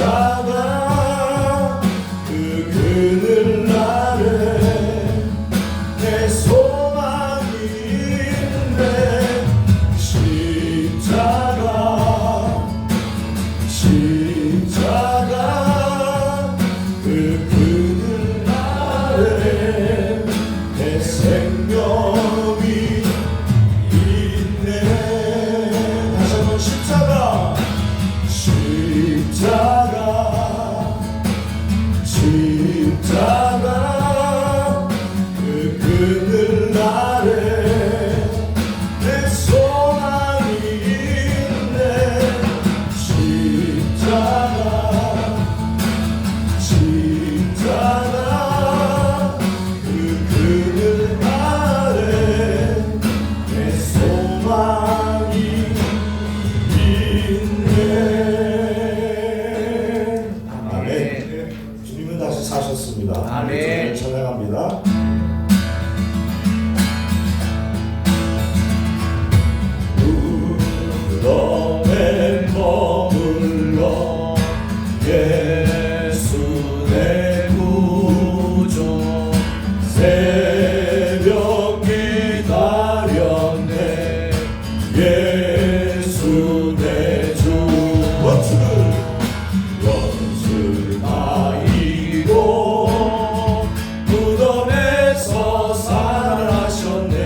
십자가 그 그늘 아래 내 소망인데 십자가 그 그늘 아래 내 생명이 있네. 다시 한번 십자가 그 그늘 아래 내 소망이 있네. 십자가 그 그늘 아래 내 소망이 있네. 아멘. 주님은 다시 사셨습니다. 아멘. 찬양합니다. 무덤에 머물러 예수 내 구주 새벽 기다렸네. 예수 내 주 원수를 이기고 무덤에서 살아나셨네.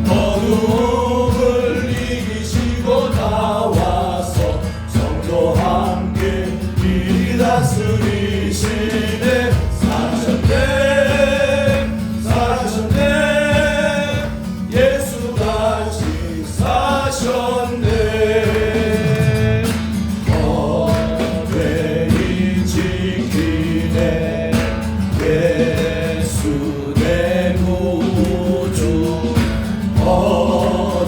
어둠을 이기시고 나와서 성도 함께 이 다스리시네. 사셨네. 예수같이 사셨네. 어뢰이 지키네. 예수 내 구주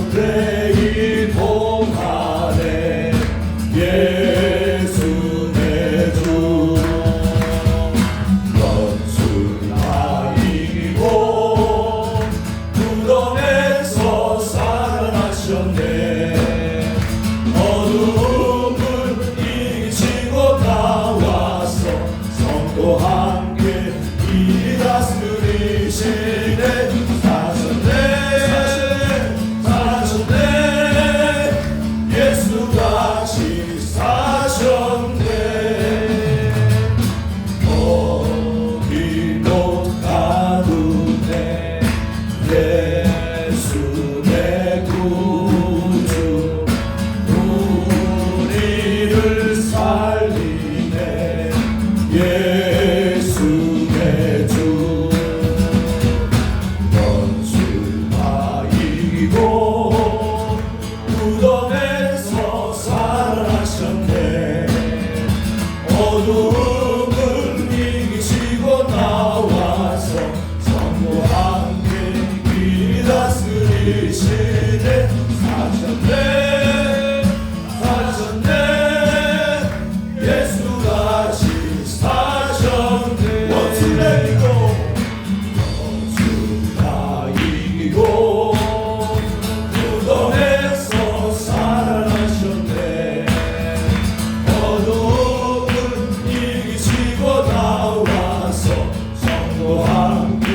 어뢰이 동하네. 예수 내 주 원수 다 이기고 무덤에서 살아나셨네. 어둠을 이기시고 나와서 성도 함께 이 다스리시네. 사셨네. 예수같이 사셨네. 어디 못 가도 돼. 예수 내 구주 우리를 살리네. 예수 내 주 원수 다 이기고 무덤에서 살아나셨네. 어둠을 이기시고 나와서 성도 함께 이 다스리시네. 사셨네. 예수같이 사셨네. 원수 다 이기고 무덤에서 살아나셨네. 어둠을 이기시고 나와서 성도 함께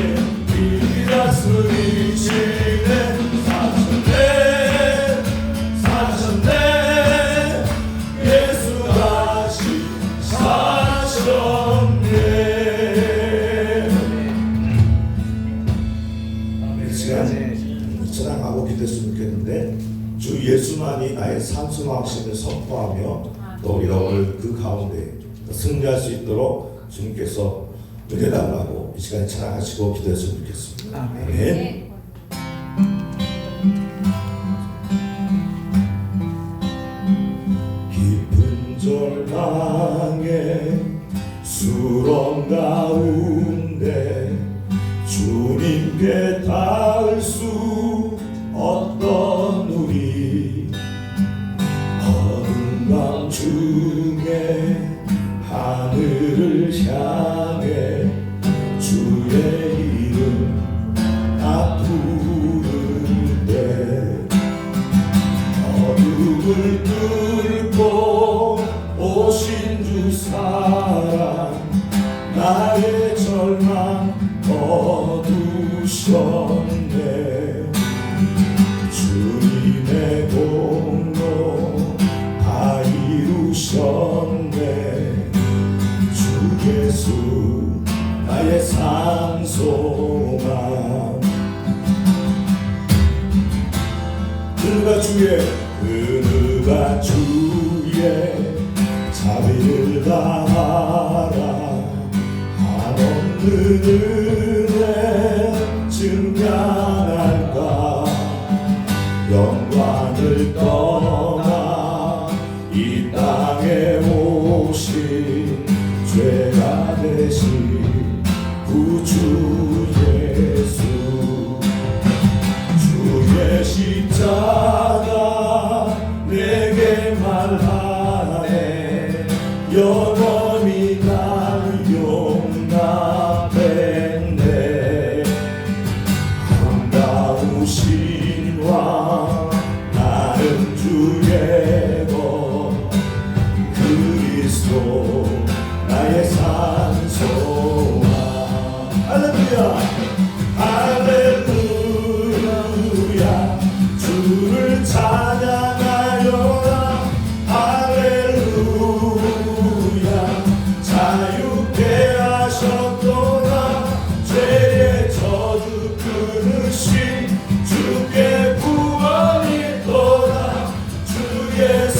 이 다스리시네. 사셨네. 예수같이 사셨네. 이 시간 찬양하고 기도했으면 좋겠는데, 주 예수만이 나의 산수 왕심을 선포하며 또 우리가 오늘 그 가운데 승리할 수 있도록 주님께서 은혜달라고 이 시간에 찬양하시고 기도했으면 좋겠습니다. 아멘. 깊은 절망에 수렁 가운데 주님께 닿을 수 없던 우리 어둠 밤 중에 하늘을 향해 주의 이름 이루셨네. 주님의 공로 다 이루셨네. 주 예수 나의 산소망. 그가 주의 자비를 다하라. 한없는 은혜 증명할까. 영광을 떠나 이 땅에 오신 죄가 되신 구주 예수. 주의 십자가 내게 말하네. 영원히 날 용납했네. 아름다우신 왕 나는 주의 것 그리스도 나의 산소와. 할렐루야 할렐루야. 주를 찬양하여라. 할렐루야. 자유케 하셨도다. 죄의 저주 끊으신 주께 구원이 있도다. 주 예수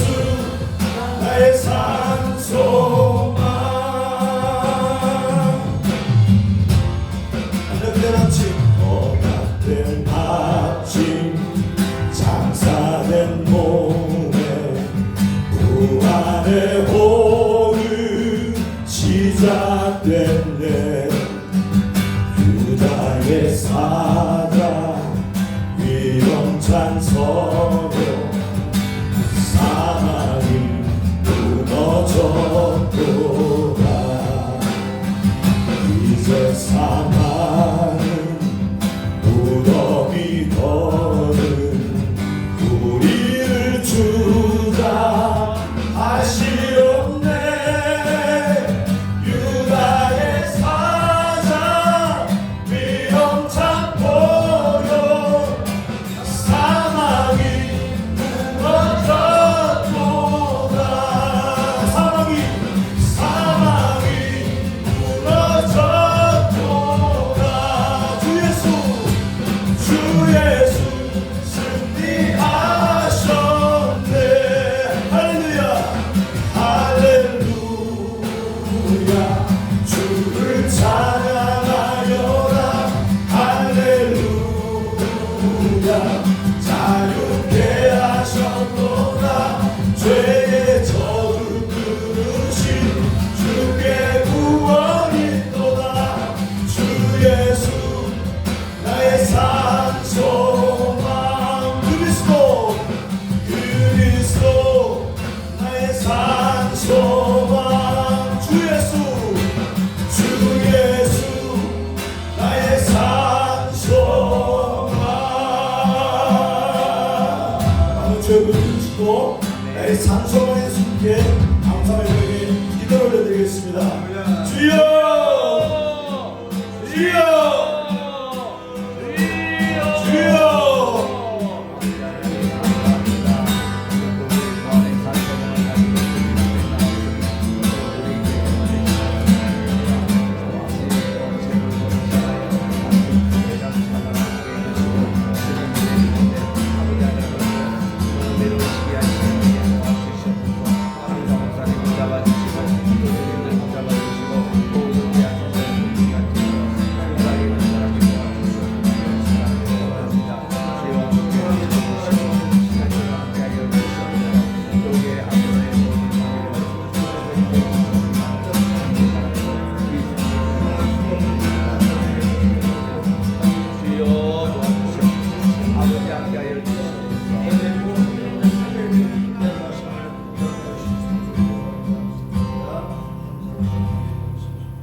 나의 산소망. 하늘된 아침 어같된 아침 장사된 몸에 무한의 호흡 시작됐네. 유다의 사자 위험찬 서로 사망이 무너졌도다. 이제 사망은 무덤이 더는 우리를 주장하시옵네. 유다의 사자 위험찬 포효 사망이 무너졌도다. 사망이 무너졌도다. 주 예수 승리하셨네. 할렐루야 할렐루야. 주를 찬양하여라. 할렐루야. 자유케 하셨도다. 죄의 저주 끊으신 주께 구원이 있도다. 주 예수 나의 산소망. 그리스도 나의 산소망. 주 예수 나의 산소망. 아무 죄를 짓고 나의 산소망 예수님께 감사의 기도를 올려드리겠습니다. 주여 주여 주여.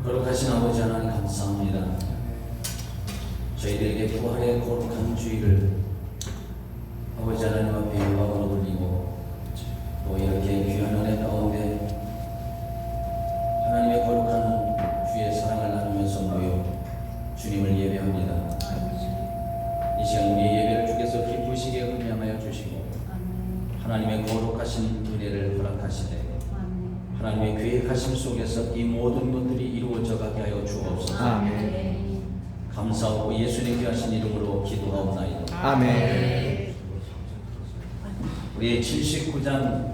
거룩하신 아버지 하나님 감사합니다. 저희들에게 부활의 거룩한 주일을 아버지 하나님 앞에 영광을 돌리고 또 이렇게 귀한 은혜 가운데 하나님의 거룩한 주의 사랑을 나누면서 모여 주님을 예배합니다. 하나님의 거룩하신 은혜를 허락하시되 하나님의 계획하심 속에서 이 모든 것들이 이루어져 가게 하여 주옵소서. 아멘. 감사하고 예수님 귀하신 이름으로 기도하옵나이다. 아멘. 우리 79장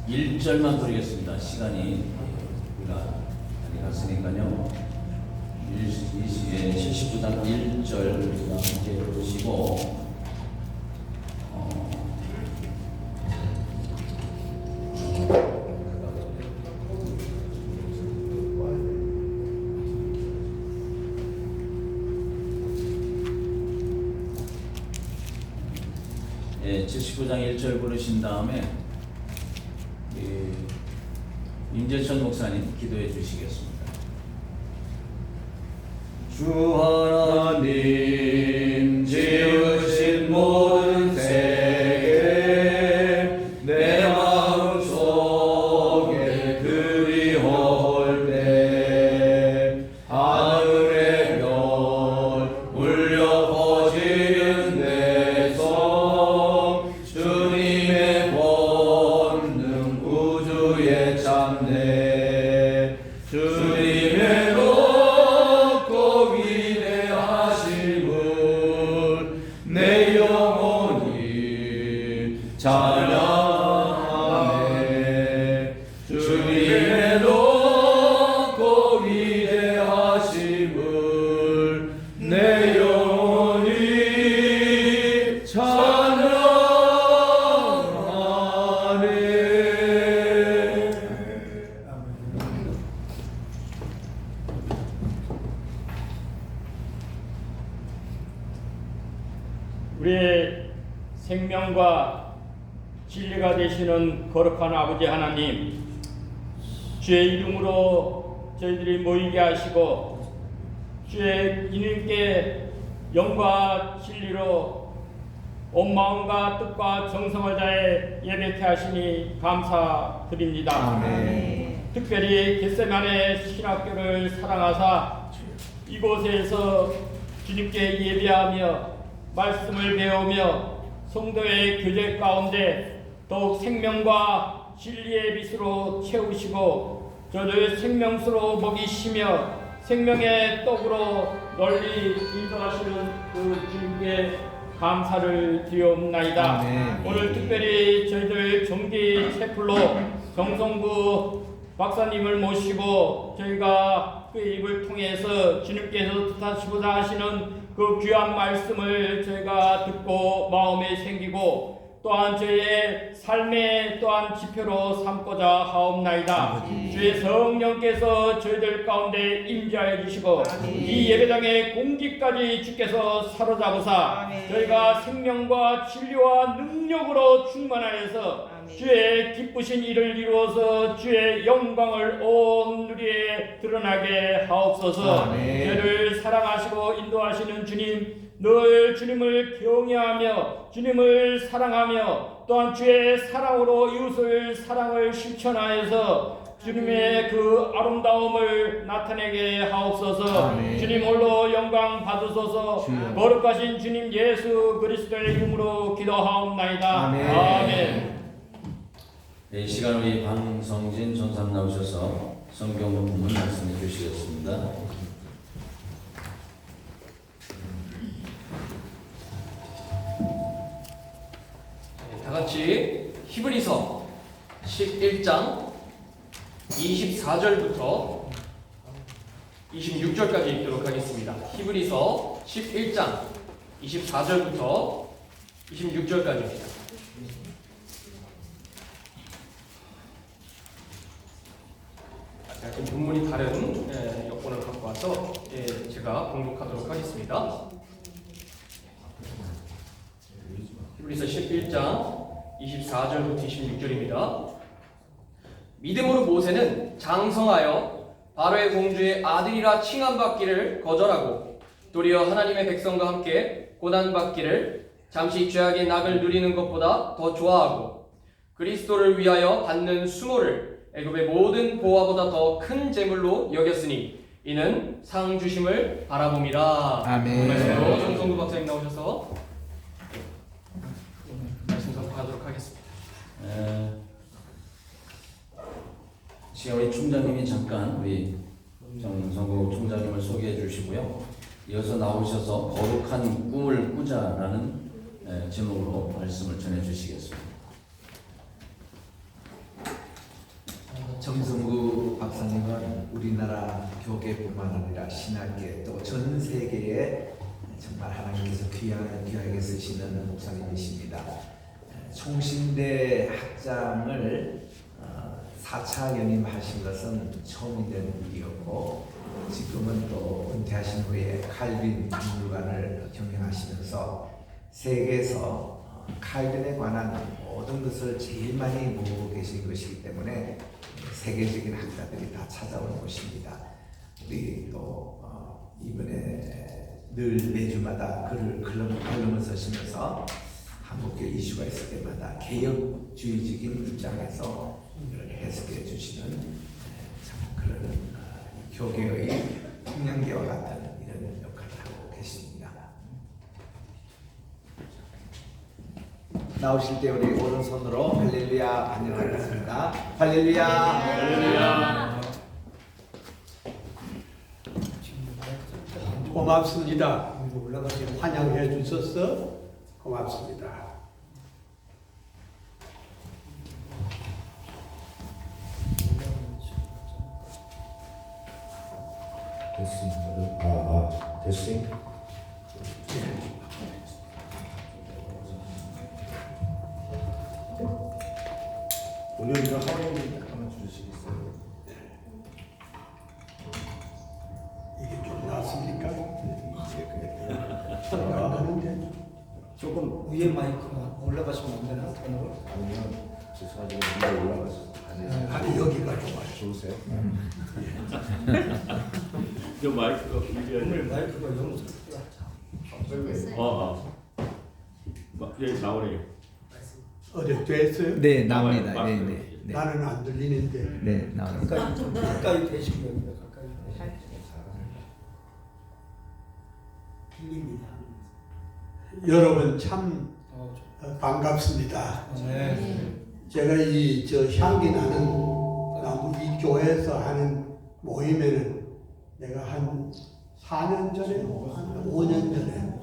1절만 드리겠습니다. 시간이 우리가 많이 갔으니까요. 79장 1절 우리가 함께 보시고 예, 79장 1절 부르신 다음에 임재천 목사님 기도해 주시겠습니다. 주 하나님 지으신 모든 세계 내 마음속에 그리워올 때 하늘의 별 울려 퍼지는 내성 주님의 본능 우주에 참내 주님의 높고 위대하심을 내 영혼이 찬양하네. 주님의 높고 위대하심을 내 영혼이 찬양하네. 우리의 생명과 진리가 되시는 거룩한 아버지 하나님, 주의 이름으로 저희들이 모이게 하시고 주의 이름께 영과 진리로 온 마음과 뜻과 정성을 다해 예배케 하시니 감사드립니다. 아멘. 특별히 겟세마네 신학교를 사랑하사 이곳에서 주님께 예배하며 말씀을 배우며 성도의 교제 가운데 더욱 생명과 진리의 빛으로 채우시고 저를 생명수로 먹이시며 생명의 떡으로 널리 인도하시는 그 주님께 감사를 드리옵나이다. 아멘. 오늘 특별히 저희들 정기 채플로 정성구 박사님을 모시고 저희가 그 입을 통해서 주님께서 뜻하시고자 하시는 그 귀한 말씀을 저희가 듣고 마음에 생기고 또한 저희의 삶의 또한 지표로 삼고자 하옵나이다. 주의 성령께서 저희들 가운데 임재하여 주시고 이 예배당의 공기까지 주께서 사로잡으사 저희가 생명과 진리와 능력으로 충만하여서 주의 기쁘신 일을 이루어서 주의 영광을 온 누리에 드러나게 하옵소서. 아멘. 저를 사랑하시고 인도하시는 주님, 늘 주님을 경외하며 주님을 사랑하며 또한 주의 사랑으로 이웃을 사랑을 실천하여서 주님의 그 아름다움을 나타내게 하옵소서. 아멘. 주님 홀로 영광 받으소서. 주여. 거룩하신 주님 예수 그리스도의 이름으로 기도하옵나이다. 아멘. 아멘. 이 시간 우리 방성진 전사님 나오셔서 성경 본문 말씀해 주시겠습니다. 다 같이 히브리서 11장 24절부터 26절까지 읽도록 하겠습니다. 히브리서 11장 24절부터 26절까지입니다. 지금 본문이 다른 여권을 갖고 와서 제가 공독하도록 하겠습니다. 히브리서 11장 24절부터 26절입니다. 믿음으로 모세는 장성하여 바로의 공주의 아들이라 칭함받기를 거절하고 도리어 하나님의 백성과 함께 고난받기를 잠시 죄악의 낙을 누리는 것보다 더 좋아하고 그리스도를 위하여 받는 수모를 애굽의 모든 보화보다 더 큰 재물로 여겼으니 이는 상 주심을 바라봄이라. 아멘. 말씀으로 정성구 박사님 나오셔서 말씀 선포하도록 하겠습니다. 지금 우리 총장님이 잠깐 우리 정성국 총장님을 소개해 주시고요. 이어서 나오셔서 거룩한 꿈을 꾸자라는 제목으로 말씀을 전해 주시겠습니다. 정성구 박사님은 우리나라 교계뿐만 아니라 신학계 또 전 세계에 정말 하나님께서 귀하게 쓰시는 목사님이십니다. 총신대 학장을 4차 연임하신 것은 처음이 된 일이었고 지금은 또 은퇴하신 후에 칼빈 박물관을 경영하시면서 세계에서 칼빈에 관한 모든 것을 제일 많이 모으고 계신 것이기 때문에 세계적인 학자들이 다 찾아오는 곳입니다. 우리 또 이번에 늘 매주마다 글럼을 쓰시면서 한국교 이슈가 있을 때마다 개혁주의적인 입장에서 해석해 주시는 참 그런 교계의 풍량계와 같은 이런 역할을 하고 계십니다. 나오실 때 우리 오른손으로 할렐루야 반영하겠습니다. 할렐루야. 할렐루야. 고맙습니다. 올라가서 환영해 주셔서 고맙습니다. 됐습니다. 됐습니다. 오늘 이거 하원님 잠깐만 주시겠어요? 이게 좀 낫습니까? 이제 그게 들어가는데 조금 위에 마이크가 올라가시면 안 되나? 톤으로? 아니면 제 사진이 위에 올라가서 아니 여기가 좀 좋으세요? 저 마이크가 오늘 마이크가 너무 여기 나오네요. 어제 됐어요? 네, 나옵니다. 나옵니다. 네, 네, 네, 네. 나는 안 들리는데. 네, 나옵니다. 가까이 좀 가까이 되시면 됩니다. 가까이 들립니다. 여러분 참 좋- 반갑습니다. 네. 제가 이 저 향기 나는 나무 이 교회에서 하는 모임에는 내가 한 4년 전에, 한 5년 전에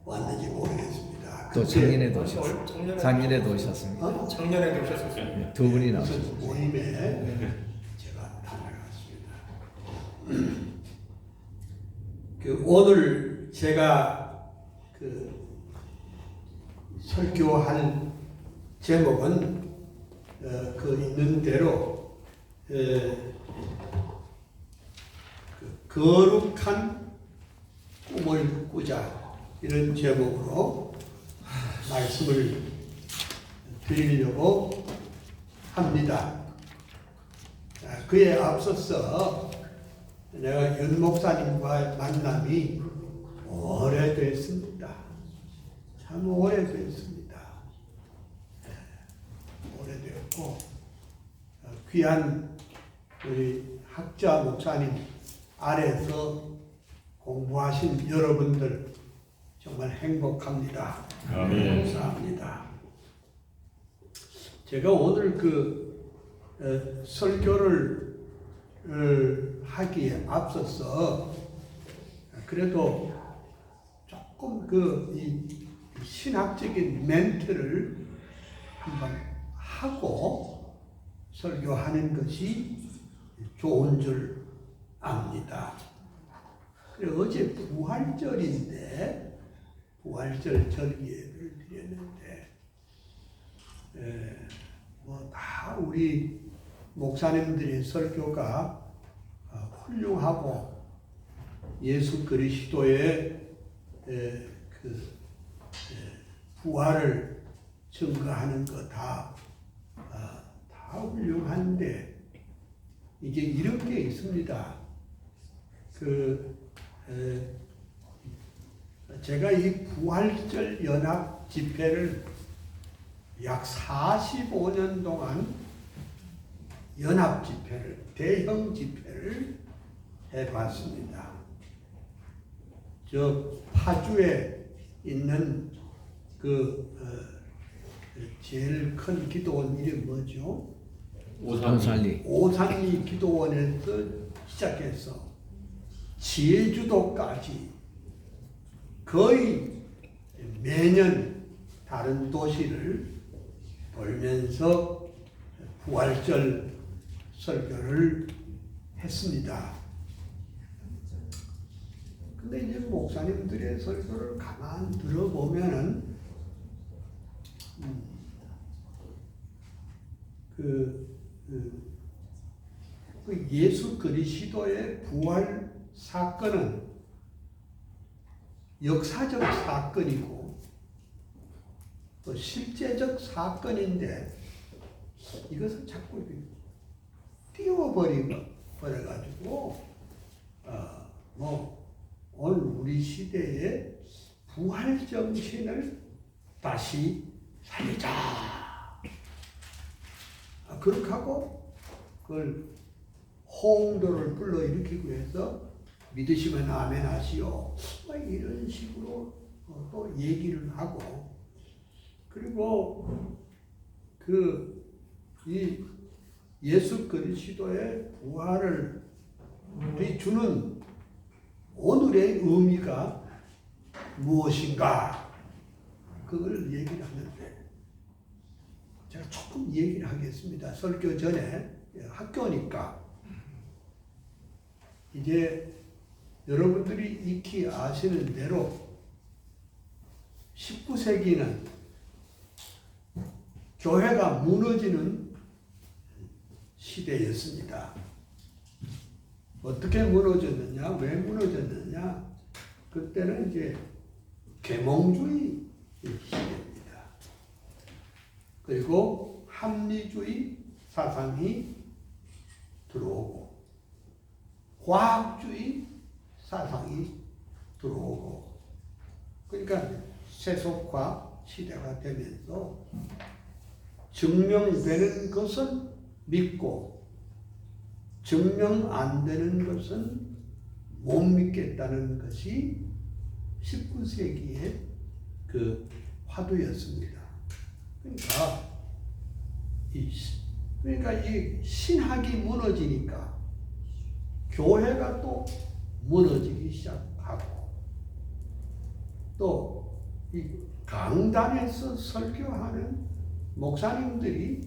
왔는지 모르겠습니다. 또 그때 작년에도 오셨습니다. 작년에도 오셨습니다. 작년에도 오셨었어요. 두 분이 무슨 나오셨습니다. 모임에 제가 다녀갔습니다. 오늘 제가 설교할 제목은 있는 대로 거룩한 꿈을 꾸자 이런 제목으로 말씀을 드리려고 합니다. 그에 앞서서 내가 윤 목사님과의 만남이 오래됐습니다. 참 오래됐습니다. 오래되었고 귀한 우리 학자 목사님 아래서 공부하신 여러분들 정말 행복합니다. 감사합니다. 제가 오늘 설교를 하기에 앞서서 그래도 조금 이 신학적인 멘트를 한번 하고 설교하는 것이 좋은 줄 압니다. 그래 어제 부활절인데 부활절 절기를 드렸는데 다 우리 목사님들의 설교가 훌륭하고 예수 그리스도의 부활을 증거하는 거 다 훌륭한데 이게 이런 게 있습니다. 제가 이 부활절 연합 집회를 약 45년 동안 연합 집회를, 대형 집회를 해봤습니다. 저 파주에 있는 제일 큰 기도원 이름이 뭐죠? 오산리. 오산리 기도원에서 시작해서 제주도까지 거의 매년 다른 도시를 돌면서 부활절 설교를 했습니다. 근데 이제 목사님들의 설교를 가만 들어보면은 그 예수 그리스도의 부활 사건은 역사적 사건이고 또 실제적 사건인데 이것을 자꾸 띄워버려가지고 오늘 우리 시대의 부활 정신을 다시 살리자. 그렇게 하고 그걸 홍도를 불러일으키고 해서 믿으시면 아멘 하시오. 이런 식으로 또 얘기를 하고 그리고 이 예수 그리스도의 부활을 주는 오늘의 의미가 무엇인가 그걸 얘기를 하는데 제가 조금 얘기를 하겠습니다. 설교 전에 학교니까 이제 여러분들이 익히 아시는 대로 19세기는 교회가 무너지는 시대였습니다. 어떻게 무너졌느냐? 왜 무너졌느냐? 그때는 이제 계몽주의 시대입니다. 그리고 합리주의 사상이 들어오고 과학주의 사상이 들어오고 그러니까 세속화 시대가 되면서 증명되는 것은 믿고 증명 안 되는 것은 못 믿겠다는 것이 19세기의 그 화두였습니다. 그러니까 이 신학이 무너지니까 교회가 또 무너지기 시작하고 또 이 강단에서 설교하는 목사님들이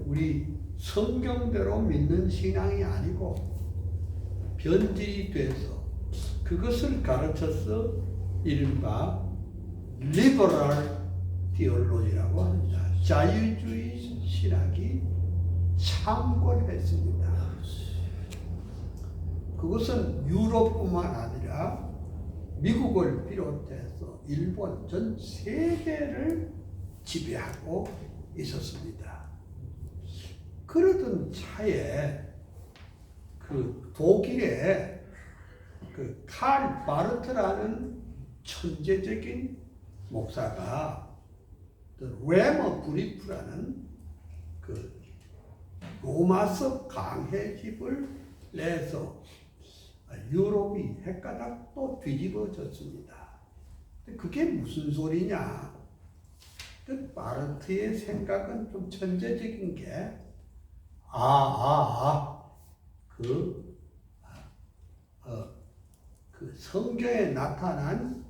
우리 성경대로 믿는 신앙이 아니고 변질이 돼서 그것을 가르쳐서 이른바 리버럴 디올로지라고 합니다. 자유주의 신학이 창궐했습니다. 그것은 유럽뿐만 아니라 미국을 비롯해서 일본 전 세계를 지배하고 있었습니다. 그러던 차에 그 독일의 그 칼 바르트라는 천재적인 목사가 레머 브리프라는 그 로마서 강해집을 내서 유럽이 헷가닥 또 뒤집어졌습니다. 그게 무슨 소리냐? 그 바르트의 생각은 좀 천재적인 게 그 성경에 나타난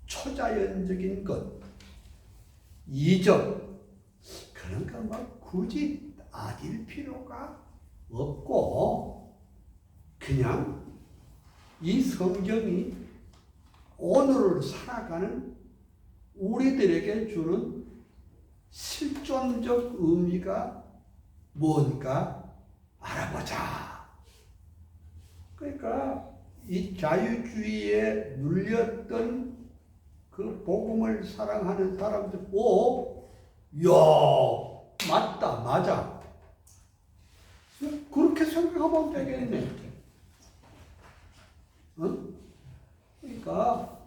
초자연적인 것, 이적, 그런 거 막 굳이 따질 필요가 없고 그냥 이 성경이 오늘을 살아가는 우리들에게 주는 실존적 의미가 뭔가 알아보자. 그러니까 이 자유주의에 눌렸던 그 복음을 사랑하는 사람들, 맞다, 맞아. 그렇게 생각하면 되겠네. 그러니까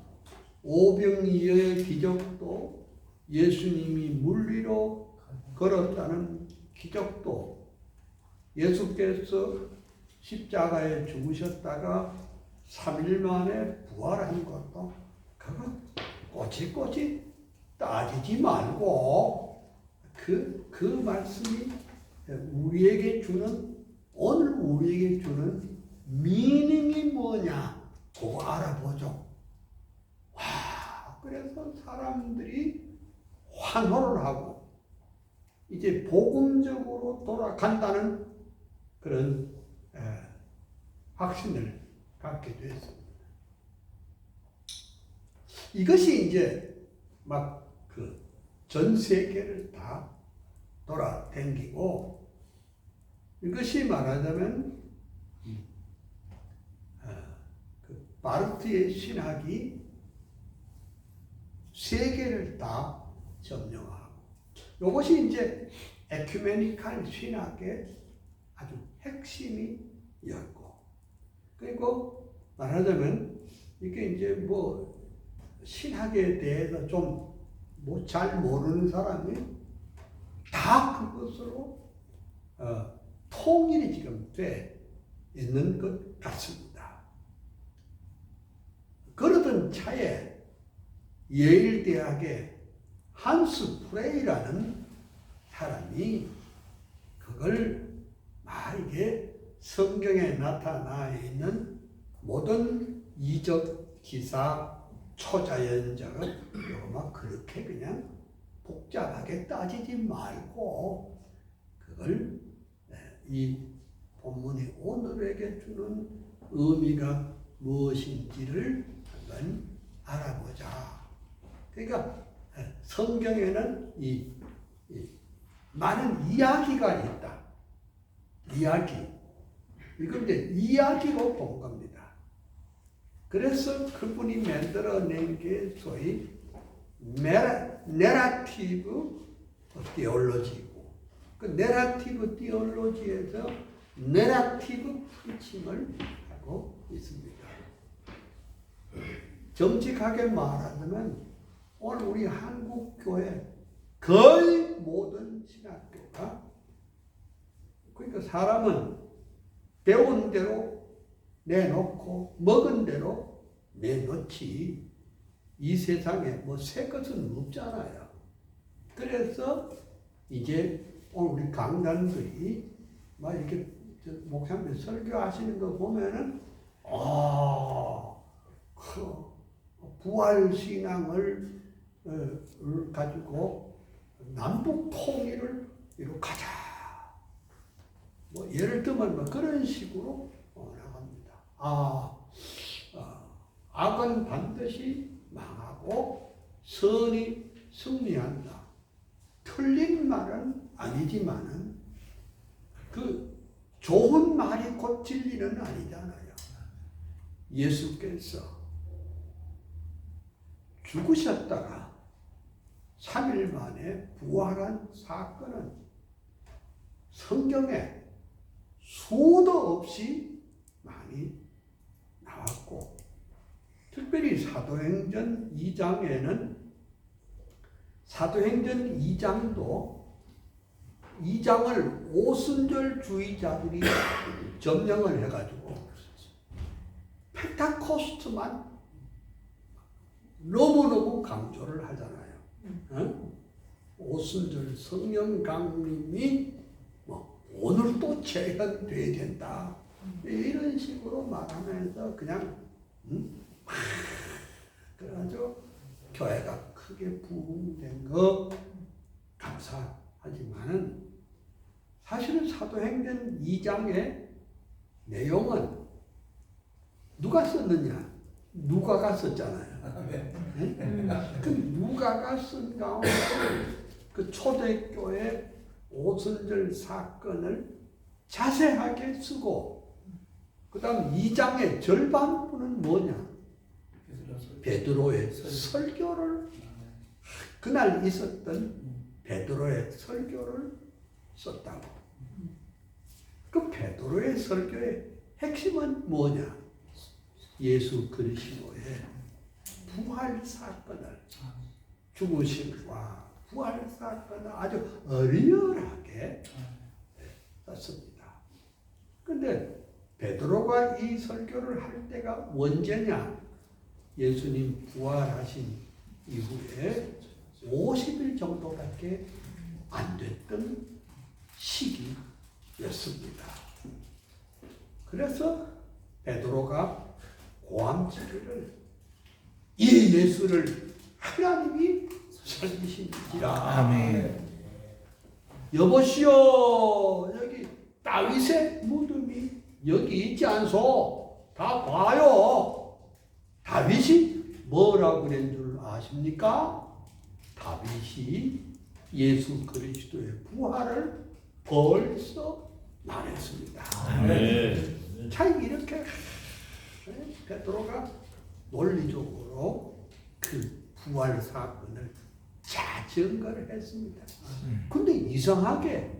오병이어의 기적도 예수님이 물리로 걸었다는 기적도 예수께서 십자가에 죽으셨다가 3일 만에 부활한 것도 그거 꼬치꼬치 따지지 말고 그 말씀이 우리에게 주는 오늘 우리에게 주는 미닝이 뭐냐 그거 알아보죠. 와, 그래서 사람들이 환호를 하고 이제 복음적으로 돌아간다는 그런 확신을 갖게 됐습니다. 이것이 이제 막 그 전 세계를 다 돌아다니고 이것이 말하자면 그 바르트의 신학이 세계를 다 점령하고 이것이 이제 에큐메니칼 신학의 아주 핵심이었고 그리고 말하자면 이게 이제 뭐 신학에 대해서 좀 뭐 잘 모르는 사람이 다 그것으로 통일이 지금 돼 있는 것 같습니다. 그러던 차에 예일 대학의 한스 프레이라는 사람이 그걸 이게 성경에 나타나 있는 모든 이적 기사 초자연적은 막 그렇게 그냥 복잡하게 따지지 말고 그걸 이 본문이 오늘에게 주는 의미가 무엇인지를 한번 알아보자. 그러니까 성경에는 이 많은 이야기가 있다. 이야기. 이걸 이제 이야기로 본 겁니다. 그래서 그분이 만들어낸 게 소위 내러티브 티올로지고 그 내러티브 티올로지에서 내러티브 프리칭을 하고 있습니다. 정직하게 말하자면 오늘 우리 한국 교회 거의 모든 신학교가 그러니까 사람은 배운 대로 내놓고 먹은 대로 내놓지 이 세상에 뭐 새 것은 없잖아요. 그래서 이제 오늘 우리 강단들이 막 이렇게 목사님들 설교하시는 거 보면은 부활 신앙을 가지고 남북 통일을 이루어 가자. 뭐 예를 들면 뭐 그런 식으로 나갑니다. 악은 반드시 망하고 선이 승리한다. 틀린 말은 아니지만은 그 좋은 말이 곧 진리는 아니잖아요. 예수께서 죽으셨다가 3일 만에 부활한 사건은 성경에 수도 없이 많이 나왔고 특별히 사도행전 2장에는 사도행전 2장도 2장을 오순절주의자들이 점령을 해가지고 펜타코스트만 너무너무 강조를 하잖아요. 오순절 성령 강림이 오늘 또 재현돼야 된다. 이런 식으로 말하면서 그냥 그래가지고 교회가 크게 부흥된 거 감사하지만은 사실은 사도행전 2장의 내용은 누가 썼느냐? 누가가 썼잖아요. 그 누가가 쓴 가운데 그 초대교회 오순절 사건을 자세하게 쓰고 그 다음 2장의 절반부는 뭐냐? 베드로의 설교를 그날 있었던 베드로의 설교를 썼다고. 그 베드로의 설교의 핵심은 뭐냐? 예수 그리스도의 부활 사건을 죽으심과 부활 사건을 아주 어리열하게 썼습니다. 그런데 베드로가 이 설교를 할 때가 언제냐? 예수님 부활하신 이후에 50일 정도밖에 안 됐던 시기였습니다. 그래서 베드로가 고함지기를 이 예수를 하나님이 살리신지라. 아멘. 여보시오, 여기 다윗의 무덤이 여기 있지 않소? 다 봐요. 다윗이 뭐라고 그런 줄 아십니까? 다윗이 예수 그리스도의 부활을 벌써 말했습니다. 참 이렇게 베드로가 논리적으로 그 부활 사건을 잘 증거를 했습니다. 근데 이상하게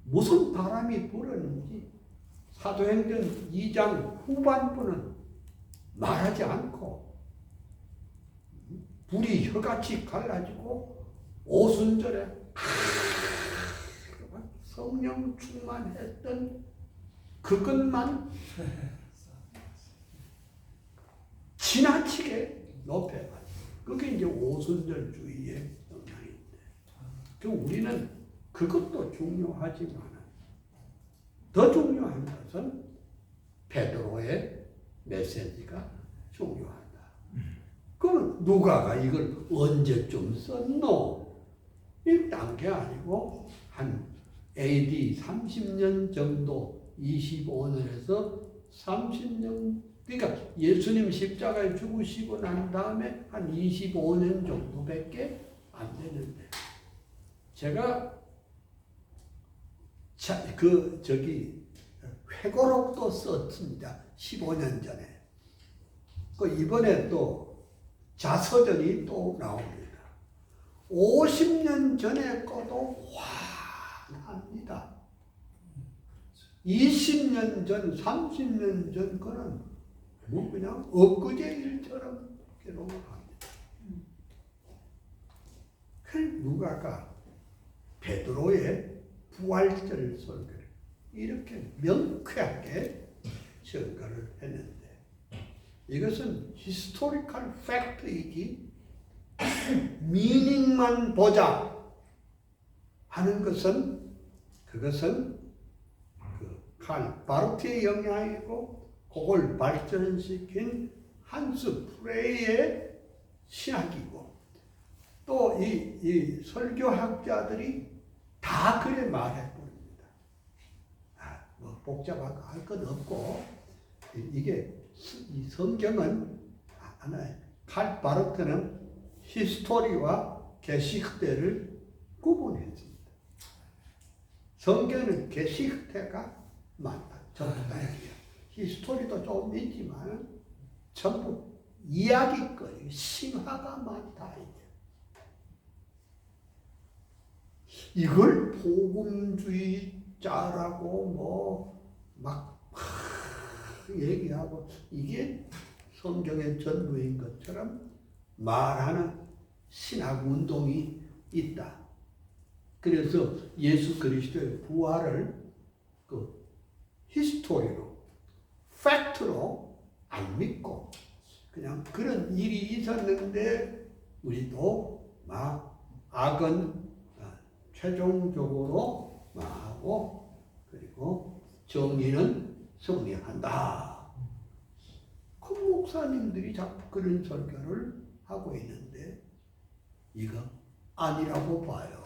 무슨 바람이 불었는지 사도행전 2장 후반부는 말하지 않고 불이 혀같이 갈라지고 오순절에 성령 충만했던 그것만 지나치게 높여가지고 그게 이제 오순절 주의의 영향인데 그 우리는 그것도 중요하지만 더 중요한 것은 베드로의 메시지가 중요하다. 그럼 누가가 이걸 언제쯤 썼노? 딴 게 아니고 한 AD 30년 정도 25년에서 30년 그러니까 예수님 십자가에 죽으시고 난 다음에 한 25년 정도밖에 안 되는데 제가 회고록도 썼습니다. 15년 전에. 그 이번에 또 자서전이 또 나옵니다. 50년 전에 거도 환합니다. 20년 전, 30년 전 거는 뭐 그냥 엊그제 일처럼 기록을 합니다. 그 누가가 베드로의 부활절 설교를 이렇게 명쾌하게 증거를 했는데 이것은 히스토리컬 팩트이지 미닝만 보자 하는 것은 그것은 칼 바르트의 영향이고 그걸 발전시킨 한스 프레이의 신학이고 또 이 설교학자들이 다 그래 말해버립니다. 뭐 복잡하고 할 건 없고 이게 이 성경은 하나의 칼 바르트는 히스토리와 게시흐테를 구분했습니다. 성경은 게시흐테가 많다. 전부 다 얘기야. 히스토리도 좀 있지만 전부 이야기거리, 신화가 많다. 이걸 복음주의자라고 막 얘기하고 이게 성경의 전부인 것처럼 말하는 신학운동이 있다. 그래서 예수 그리스도의 부활을 그 히스토리로, 팩트로 안 믿고 그냥 그런 일이 있었는데 우리도 막 악은 최종적으로 망하고 그리고 정의는 승리한다. 그 목사님들이 자꾸 그런 설교를 하고 있는데 이거 아니라고 봐요.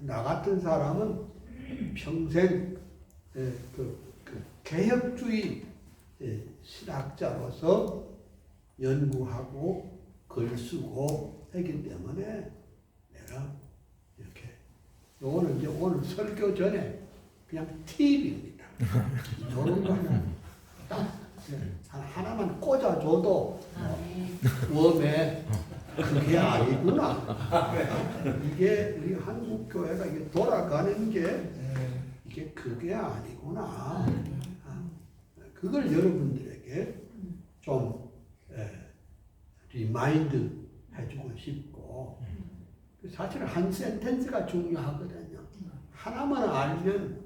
나 같은 사람은 평생 개혁주의 신학자로서 연구하고 글 쓰고 했기 때문에 내가 이렇게 요거는 이제 오늘 설교 전에 그냥 팁입니다. 이런 거는 딱 하나만 꽂아줘도 웜에 그게 아니구나. 이게 우리 한국 교회가 이게 돌아가는 게 이게 그게 아니구나. 그걸 여러분들에게 좀 리마인드 해주고 싶고 사실 한 센텐스가 중요하거든요. 하나만 알면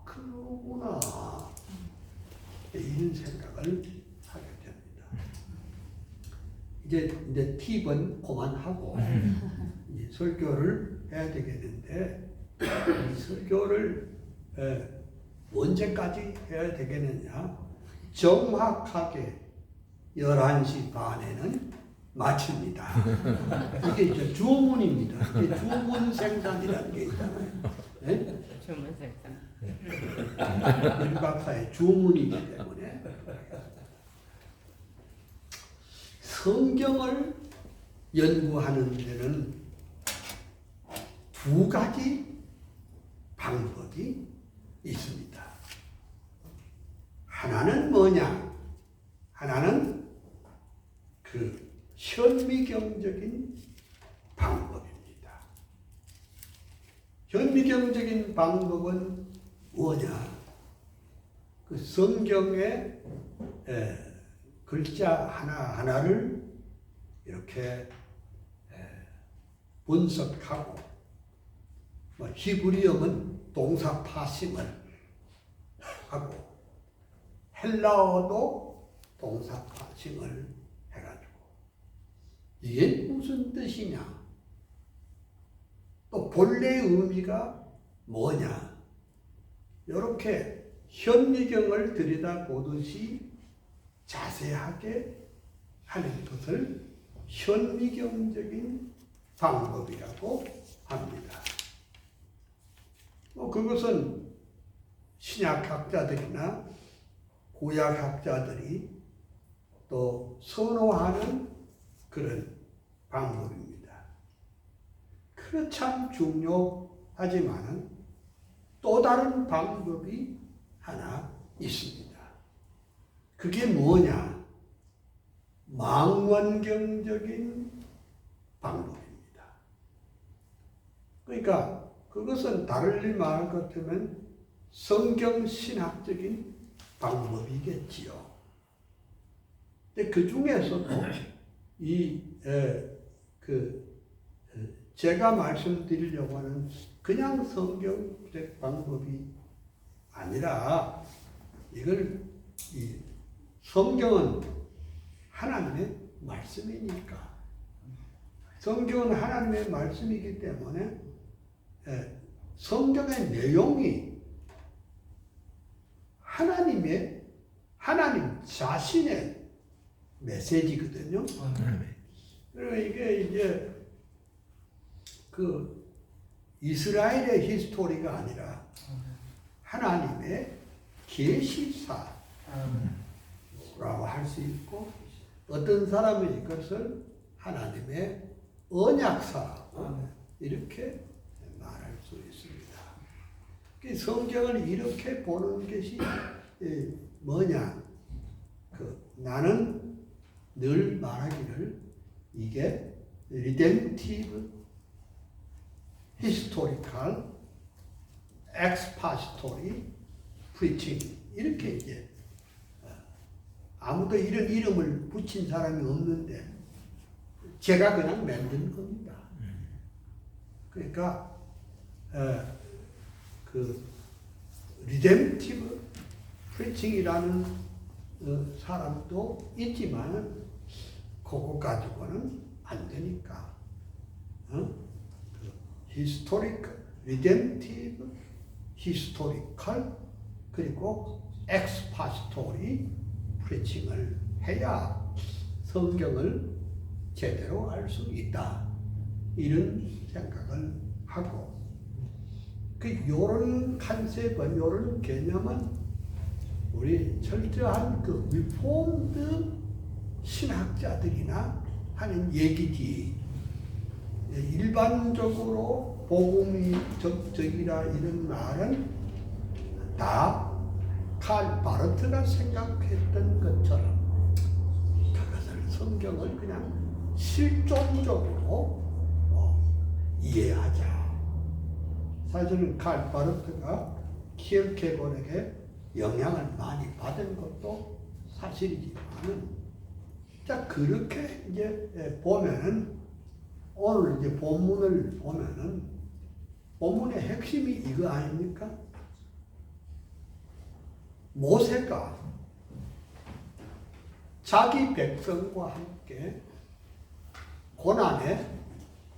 그러구나 이런 생각을 하게 됩니다. 이제 팁은 그만하고 이제 설교를 해야 되겠는데 이 설교를 언제까지 해야 되겠느냐? 정확하게 11시 반에는 마칩니다. 이게 이제 주문입니다. 이게 주문 생산이라는 게 있잖아요. 네? 주문 생산. 일박사의 주문이기 때문에 성경을 연구하는 데는 두 가지 방법이 있습니다. 하나는 뭐냐? 하나는 그 현미경적인 방법입니다. 현미경적인 방법은 뭐냐? 그 성경의 글자 하나하나를 이렇게 분석하고, 뭐 히브리어는 동사 파심을 하고 헬라어도 동사 파심을 해가지고 이게 무슨 뜻이냐? 또 본래의 의미가 뭐냐? 이렇게 현미경을 들여다보듯이 자세하게 하는 것을 현미경적인 방법이라고 합니다. 그것은 신약학자들이나 구약학자들이 또 선호하는 그런 방법입니다. 그렇 참 중요하지만은 또 다른 방법이 하나 있습니다. 그게 뭐냐? 망원경적인 방법입니다. 그러니까 그것은 다르게 말할 것 같으면 성경신학적인 방법이겠지요. 근데 그 중에서도 제가 말씀드리려고 하는 그냥 성경적 방법이 아니라 이걸 성경은 하나님의 말씀이니까, 성경은 하나님의 말씀이기 때문에 성경의 내용이 하나님 자신의 메시지거든요. 그리고 이게 이제 그 이스라엘의 히스토리가 아니라 하나님의 계시사라고 할 수 있고, 어떤 사람은 이것을 하나님의 언약사 이렇게 말할 수 있습니다. 성경을 이렇게 보는 것이 뭐냐? 나는 늘 말하기를 이게 redemptive, historical, expository preaching 이렇게 이제 아무도 이런 이름을 붙인 사람이 없는데 제가 그냥 만든 겁니다. 그러니까 그 redemptive preaching이라는 사람도 있지만은 그거 가지고는 안 되니까 historical, redemptive, historical 그리고 expository preaching을 해야 성경을 제대로 알 수 있다. 이런 생각을 하고 요런 컨셉은, 요런 개념은 우리 철저한 그 리폼드 신학자들이나 하는 얘기지. 일반적으로 복음이 적적이라 이런 말은 다 칼 바르트가 생각했던 것처럼 그것을 성경을 그냥 실존적으로 이해하자. 사실은 칼 바르트가 키르케고르에게 영향을 많이 받은 것도 사실이지만은, 자 그렇게 이제 보면은 오늘 이제 본문을 보면은 본문의 핵심이 이거 아닙니까? 모세가 자기 백성과 함께 고난에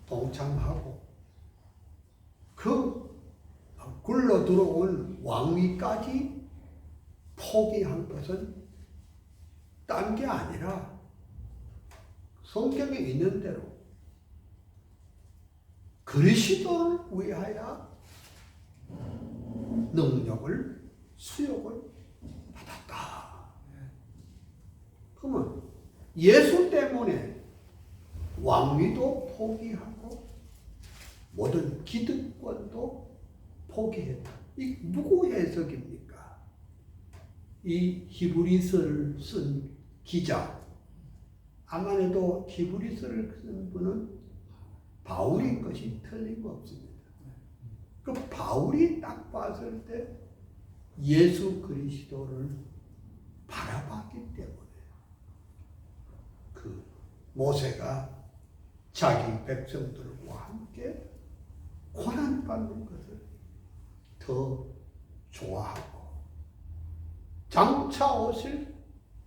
동참하고 그 굴러 들어온 왕위까지 포기한 것은 딴 게 아니라 성경에 있는 대로 그리스도를 위하여 능력을 수욕을 받았다. 그러면 예수 때문에 왕위도 포기하고 모든 기득권도 포기했다. 이 누구 해석입니까? 이 히브리서를 쓴 기자, 아마도 히브리서를 쓴 분은 바울인 것이 틀림없습니다. 그 바울이 딱 봤을 때 예수 그리스도를 바라봤기 때문에 그 모세가 자기 백성들과 함께 고난받는 것을 더 좋아하고 장차 오실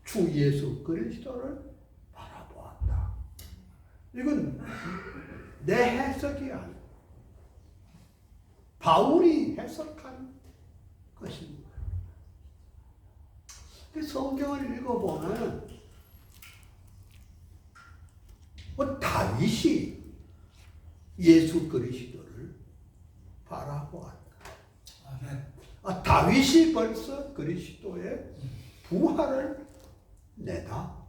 주 예수 그리스도를 바라보았다. 이건 내 해석이 아니고 바울이 해석한 것입니다. 성경을 읽어보면 다윗이 예수 그리스도를 바라보았다. 다윗이 벌써 그리스도의 부활을 내다보았다.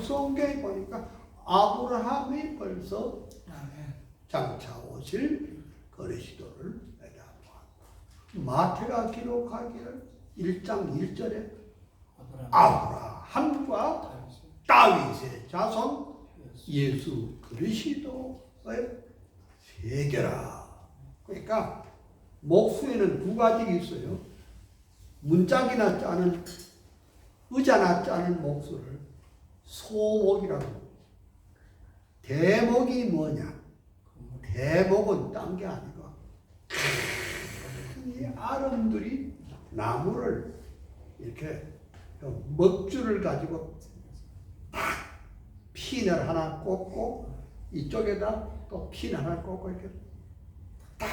성경에 보니까 아브라함이 벌써 장차 오실 그리스도를 내다보았다. 마태가 기록하기를 1장 1절에 아브라함과 다윗의 자손 예수 그리스도의 세계라. 그러니까 목수에는 두 가지 있어요. 문짝이나 짜는 의자나 짜는 목수를 소목이라고 합니다. 대목이 뭐냐? 대목은 딴 게 아니고 이 아름들이 나무를 이렇게 먹줄을 가지고 딱 핀을 하나 꽂고 이쪽에다 또 핀 하나 꽂고 이렇게 딱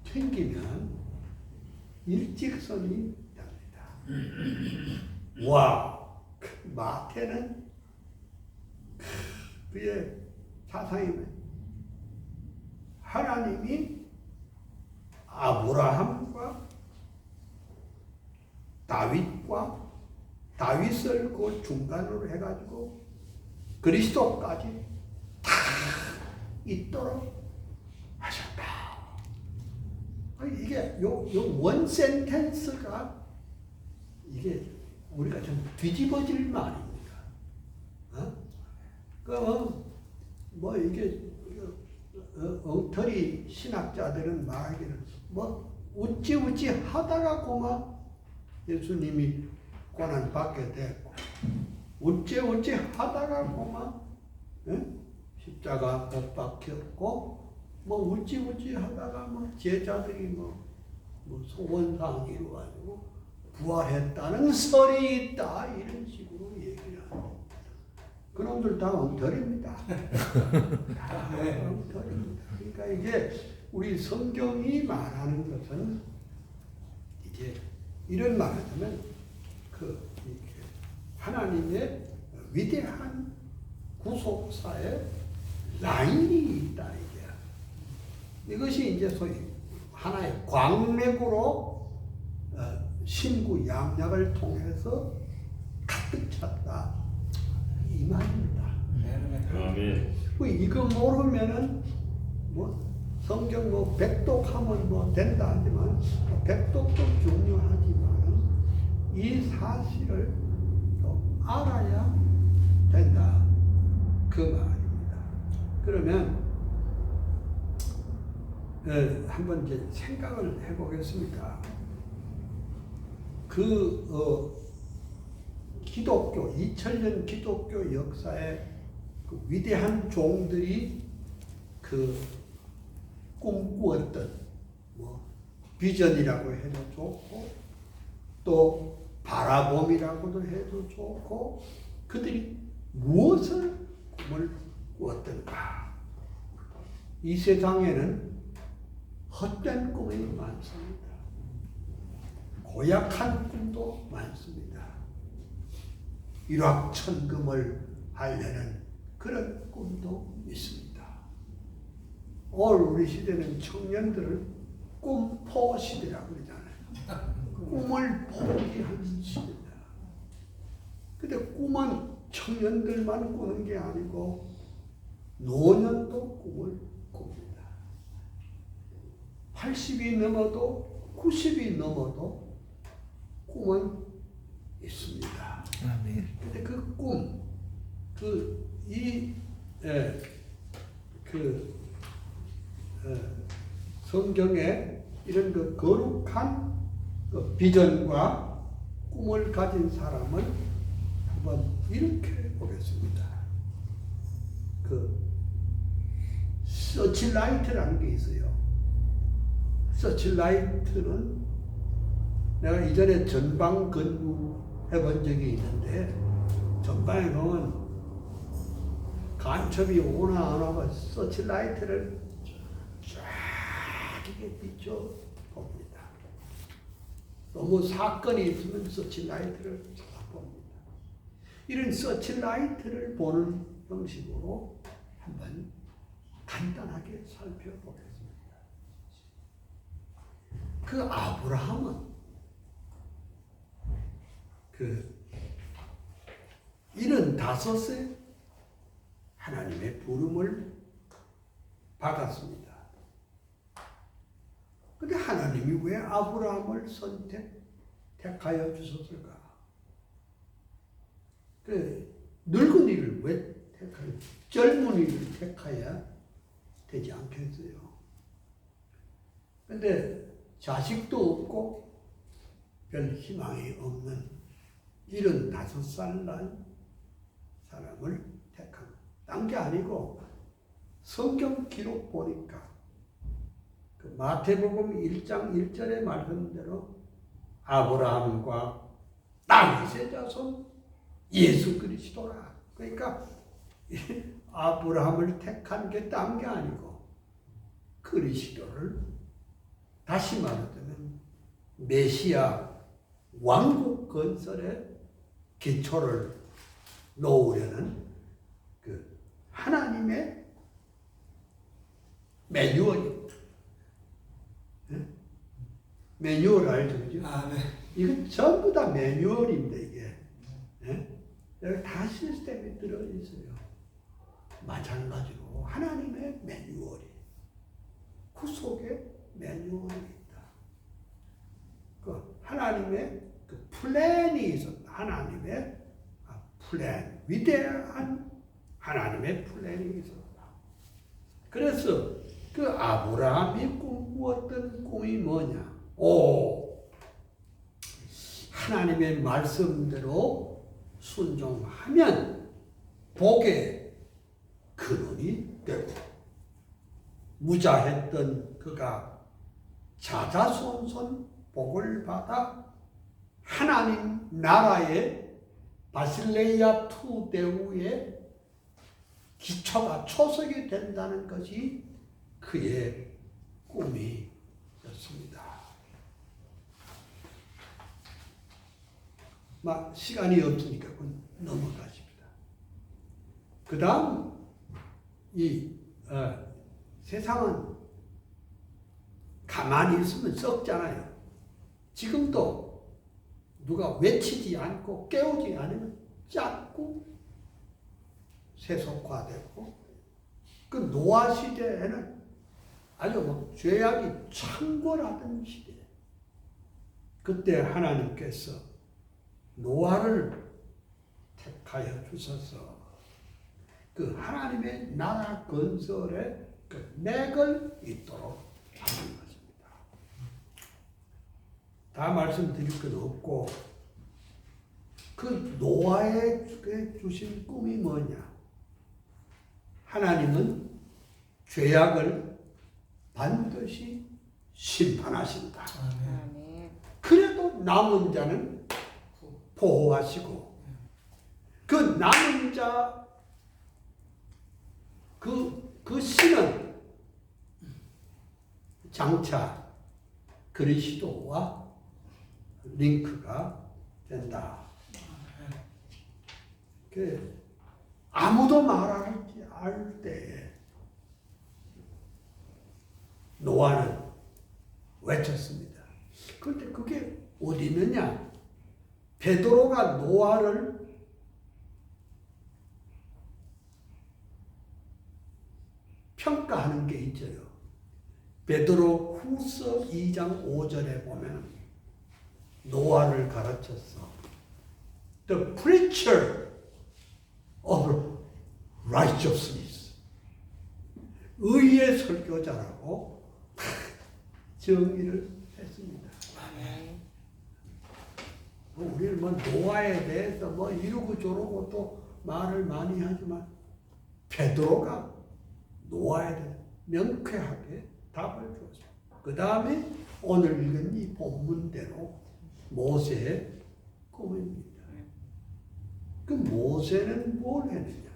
튕기면 일직선이 됩니다. 와, 마태는 그의 사상이면 하나님이 아브라함과 다윗을 그 중간으로 해가지고 그리스도까지 다 있도록 하셨다. 이게 요 원 센텐스가 이게 우리가 좀 뒤집어질 말입니다. 뭐 이게 엉터리 신학자들은 말하기를 우찌 하다가 고마 예수님이 고난 받게 되고 우찌 하다가 고마 십자가 못 박혔고 우찌 하다가 제자들이 소원상 이루어가지고 부활했다는 설이 있다 이런 식으로 얘기를 합니다. 그놈들 다 엉터리입니다. 다 엉터리입니다. 그러니까 이게 우리 성경이 말하는 것은 이제 이런 말을 하면 하나님의 위대한 구속사의 라인이 있다 이게. 이것이 이제 소위 하나의 광맥으로 신구 양약을 통해서 가득 찼다 이 말입니다. 아멘. 이거 모르면은 성경 백독하면 된다 하지만 백독도 중요하지만 이 사실을 또 알아야 된다 그 말입니다. 그러면 한번 이제 생각을 해보겠습니다. 기독교 2000년 기독교 역사의 그 위대한 종들이 꿈꾸었던 비전이라고 해도 좋고 또 바라봄이라고도 해도 좋고 그들이 무엇을 꿈을 꾸었던가? 이 세상에는 헛된 꿈이 많습니다. 고약한 꿈도 많습니다. 일확천금을 하려는 그런 꿈도 있습니다. 오늘 우리 시대는 청년들을 꿈포 시대라고 그러잖아요. 꿈을 포기하는 시대다. 근데 꿈은 청년들만 꾸는 게 아니고 노년도 꿈을 꿉니다. 80이 넘어도 90이 넘어도 꿈은 있습니다. 아멘. 근데 그 꿈, 성경에 이런 그 거룩한 그 비전과 꿈을 가진 사람을 한번 이렇게 보겠습니다. 그 서치라이트라는 게 있어요. 서치라이트는 내가 이전에 전방 근무해 본 적이 있는데, 전방에 보면 간첩이 오나 안 오나 서치라이트를 쫙 이렇게 비춰 봅니다. 너무 사건이 있으면 서치라이트를 봅니다. 이런 서치라이트를 보는 형식으로 한번 간단하게 살펴보겠습니다. 그 아브라함은 75세 하나님의 부름을 받았습니다. 근데 하나님이 왜 아브라함을 택하여 주셨을까? 늙은이를 왜 택하여, 젊은이를 택하여 되지 않겠어요? 근데 자식도 없고 별 희망이 없는 75살 난 사람을 택한 게 아니고, 성경 기록 보니까 그 마태복음 1장 1절의 말씀대로 아브라함과 다윗의 자손 예수 그리스도라. 그러니까 아브라함을 택한 게 딴 게 아니고 그리스도를, 다시 말하자면 메시아 왕국 건설의 기초를 놓으려는 그 하나님의 매뉴얼입니다. 매뉴얼 알죠? 그죠? 아, 네. 이건 전부 다 매뉴얼입니다, 이게. 여기 다 시스템이 들어있어요. 마찬가지로 하나님의 매뉴얼이, 그 속에 매뉴얼이 있다. 그 하나님의 그 플랜이 있었다. 하나님의 플랜, 위대한 하나님의 플랜이 있었다. 그래서 그 아브라함이 꿈꾸었던 꿈이 뭐냐? 하나님의 말씀대로 순종하면 복의 근원이 되고, 무자했던 그가 자자손손 복을 받아 하나님 나라의 바실레이아 투 대우의 기초가 초석이 된다는 것이 그의 꿈이었습니다. 시간이 없으니까 넘어가십니다. 그 다음 세상은 가만히 있으면 썩잖아요. 지금도 누가 외치지 않고 깨우지 않으면 자꾸 세속화되고, 그 노아 시대에는 아주 죄악이 창궐하던 시대, 그때 하나님께서 노아를 택하여 주셔서 그 하나님의 나라 건설에 그 맥을 잇도록 하는 것입니다. 다 말씀드릴 건 없고, 그 노아에게 주신 꿈이 뭐냐? 하나님은 죄악을 반드시 심판하신다. 그래도 남은 자는 보호하시고, 그 남은 자, 그 신은 장차 그리스도와 링크가 된다. 아무도 말하지 않을 때에 노아는 외쳤습니다. 그런데 그게 어디 있느냐? 베드로가 노아를 평가하는 게 있어요. 베드로 후서 2장 5절에 보면 노아를 가르쳤어. The preacher of righteousness. 의의 설교자라고 정의를 했습니다. 우리는 뭐 노아에 대해서 뭐 이러고 저러고 또 말을 많이 하지만 베드로가 노아에 대해 명쾌하게 답을 줬어요. 그 다음에 오늘 읽은 이 본문대로 모세의 꿈입니다. 그 모세는 뭘 했느냐?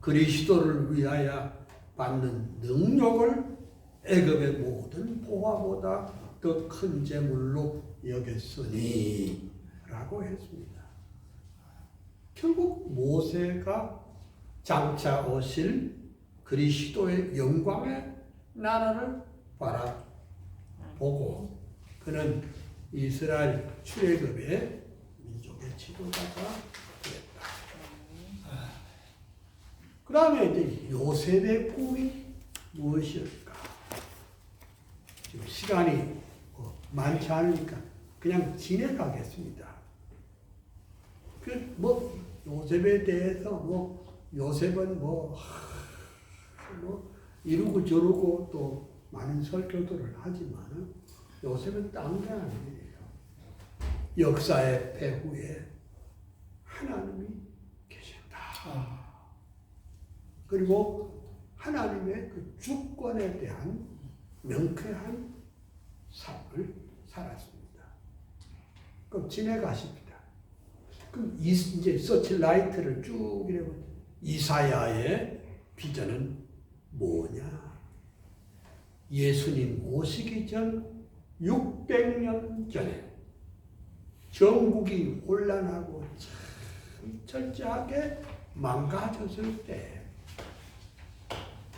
그리스도를 위하여 받는 능력을 애굽의 모든 보화보다 더 큰 재물로 여겼으니 라고 했습니다. 결국 모세가 장차 오실 그리스도의 영광의 나라를 바라보고 그는 이스라엘 출애굽의 민족의 지도자가 되었다. 그 다음에 이제 요셉의 꿈이 무엇일까? 지금 시간이 많지 않으니까 그냥 지내가겠습니다. 요셉에 대해서 요셉은 이러고 저러고 또 많은 설교들을 하지만 요셉은 딴 게 아니에요. 역사의 배후에 하나님이 계신다. 그리고 하나님의 그 주권에 대한 명쾌한 삶을 살았습니다. 그럼 지내가십니다. 그럼 이제 서치라이트를 쭉 이래보죠. 이사야의 비전은 뭐냐? 예수님 오시기 전 600년 전에 전국이 혼란하고 철저하게 망가졌을 때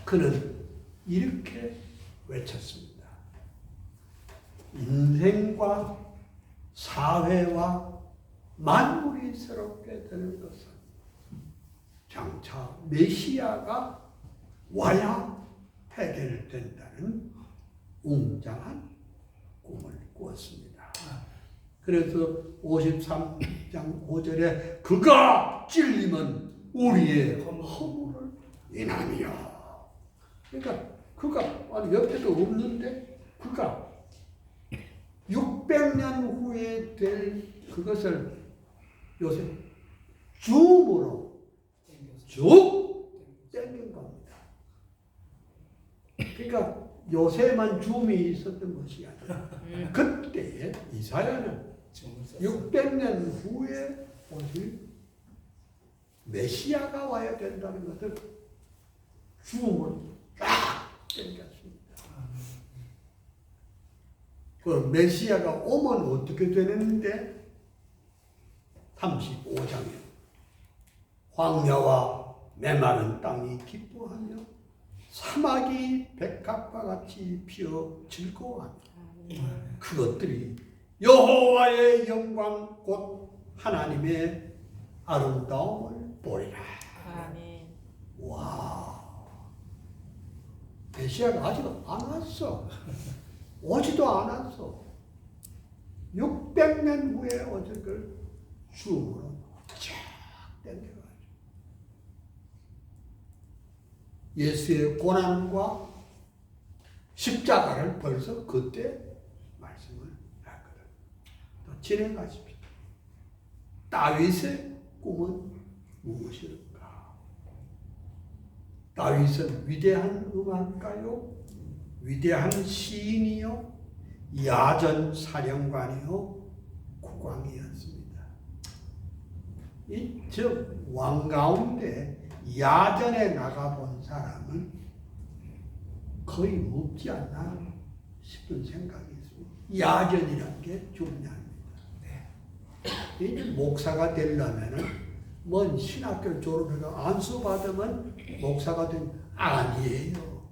그는 이렇게 외쳤습니다. 인생과 사회와 만물이 새롭게 되는 것은 장차 메시아가 와야 해결된다는 웅장한 꿈을 꾸었습니다. 그래서 53장 5절에 그가 찔림은 우리의 허물을 인하니라. 그러니까 그가 옆에도 없는데 그가 600년 후에 될 그것을 요새 줌으로 쭉 땡긴 겁니다. 그러니까 요새만 줌이 있었던 것이 아니라 그때 이사야는 600년 후에 오실 메시아가 와야 된다는 것을 줌으로 쫙 땡겼습니다. 그 메시아가 오면 어떻게 되는데 35장에 황야와 메마른 땅이 기뻐하며 사막이 백합과 같이 피어 즐거워하며 그것들이 여호와의 영광 곧 하나님의 아름다움을 보리라. 아멘. 와, 메시아가 아직 안 왔어. 오지도 않았어. 600년 후에 어쩔 걸 줌으로 쫙 당겨가지고 예수의 고난과 십자가를 벌써 그때 말씀을 했거든. 또 진행하십시오. 다윗의 꿈은 무엇일까? 다윗은 위대한 음악가요, 위대한 시인이요, 야전 사령관이요, 국왕이었습니다. 이저 왕 가운데 야전에 나가본 사람은 거의 없지 않나 싶은 생각이 있습니다. 야전이라는 게 중요합니다. 이제 목사가 되려면은 뭔 신학교 졸업해서 안수 받으면 목사가 된 아니에요.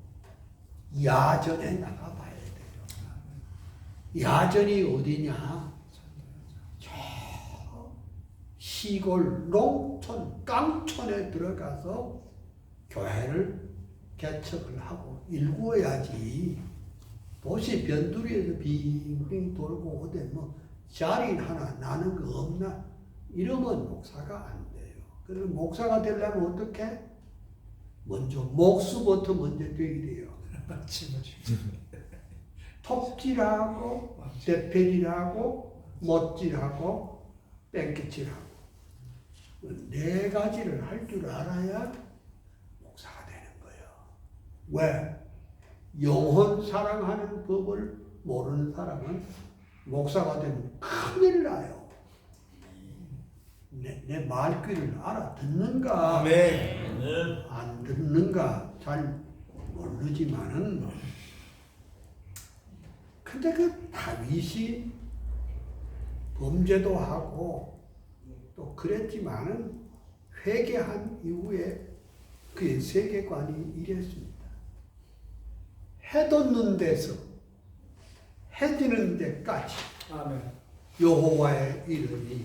야전에 나가봐야 돼요. 야전이 어디냐? 저 시골 농촌 깡촌에 들어가서 교회를 개척을 하고 일구어야지. 도시 변두리에서 빙빙 돌고 오대 뭐 자리 하나 나는 거 없나? 이러면 목사가 안 돼요. 그래서 목사가 되려면 어떻게? 먼저 목수부터 먼저 되게 돼요. 톱질하고 대패질하고 못질하고 뺑기질하고 네 가지를 할 줄 알아야 목사가 되는 거예요. 왜? 영혼 사랑하는 법을 모르는 사람은 목사가 되면 큰일 나요. 내 말귀를 알아듣는가 안 듣는가 잘 모르지만은 근데 그 다윗이 범죄도 하고 또 그랬지만은 회개한 이후에 그의 세계관이 이랬습니다. 해돋는 데서 해지는 데까지 여호와의 이름이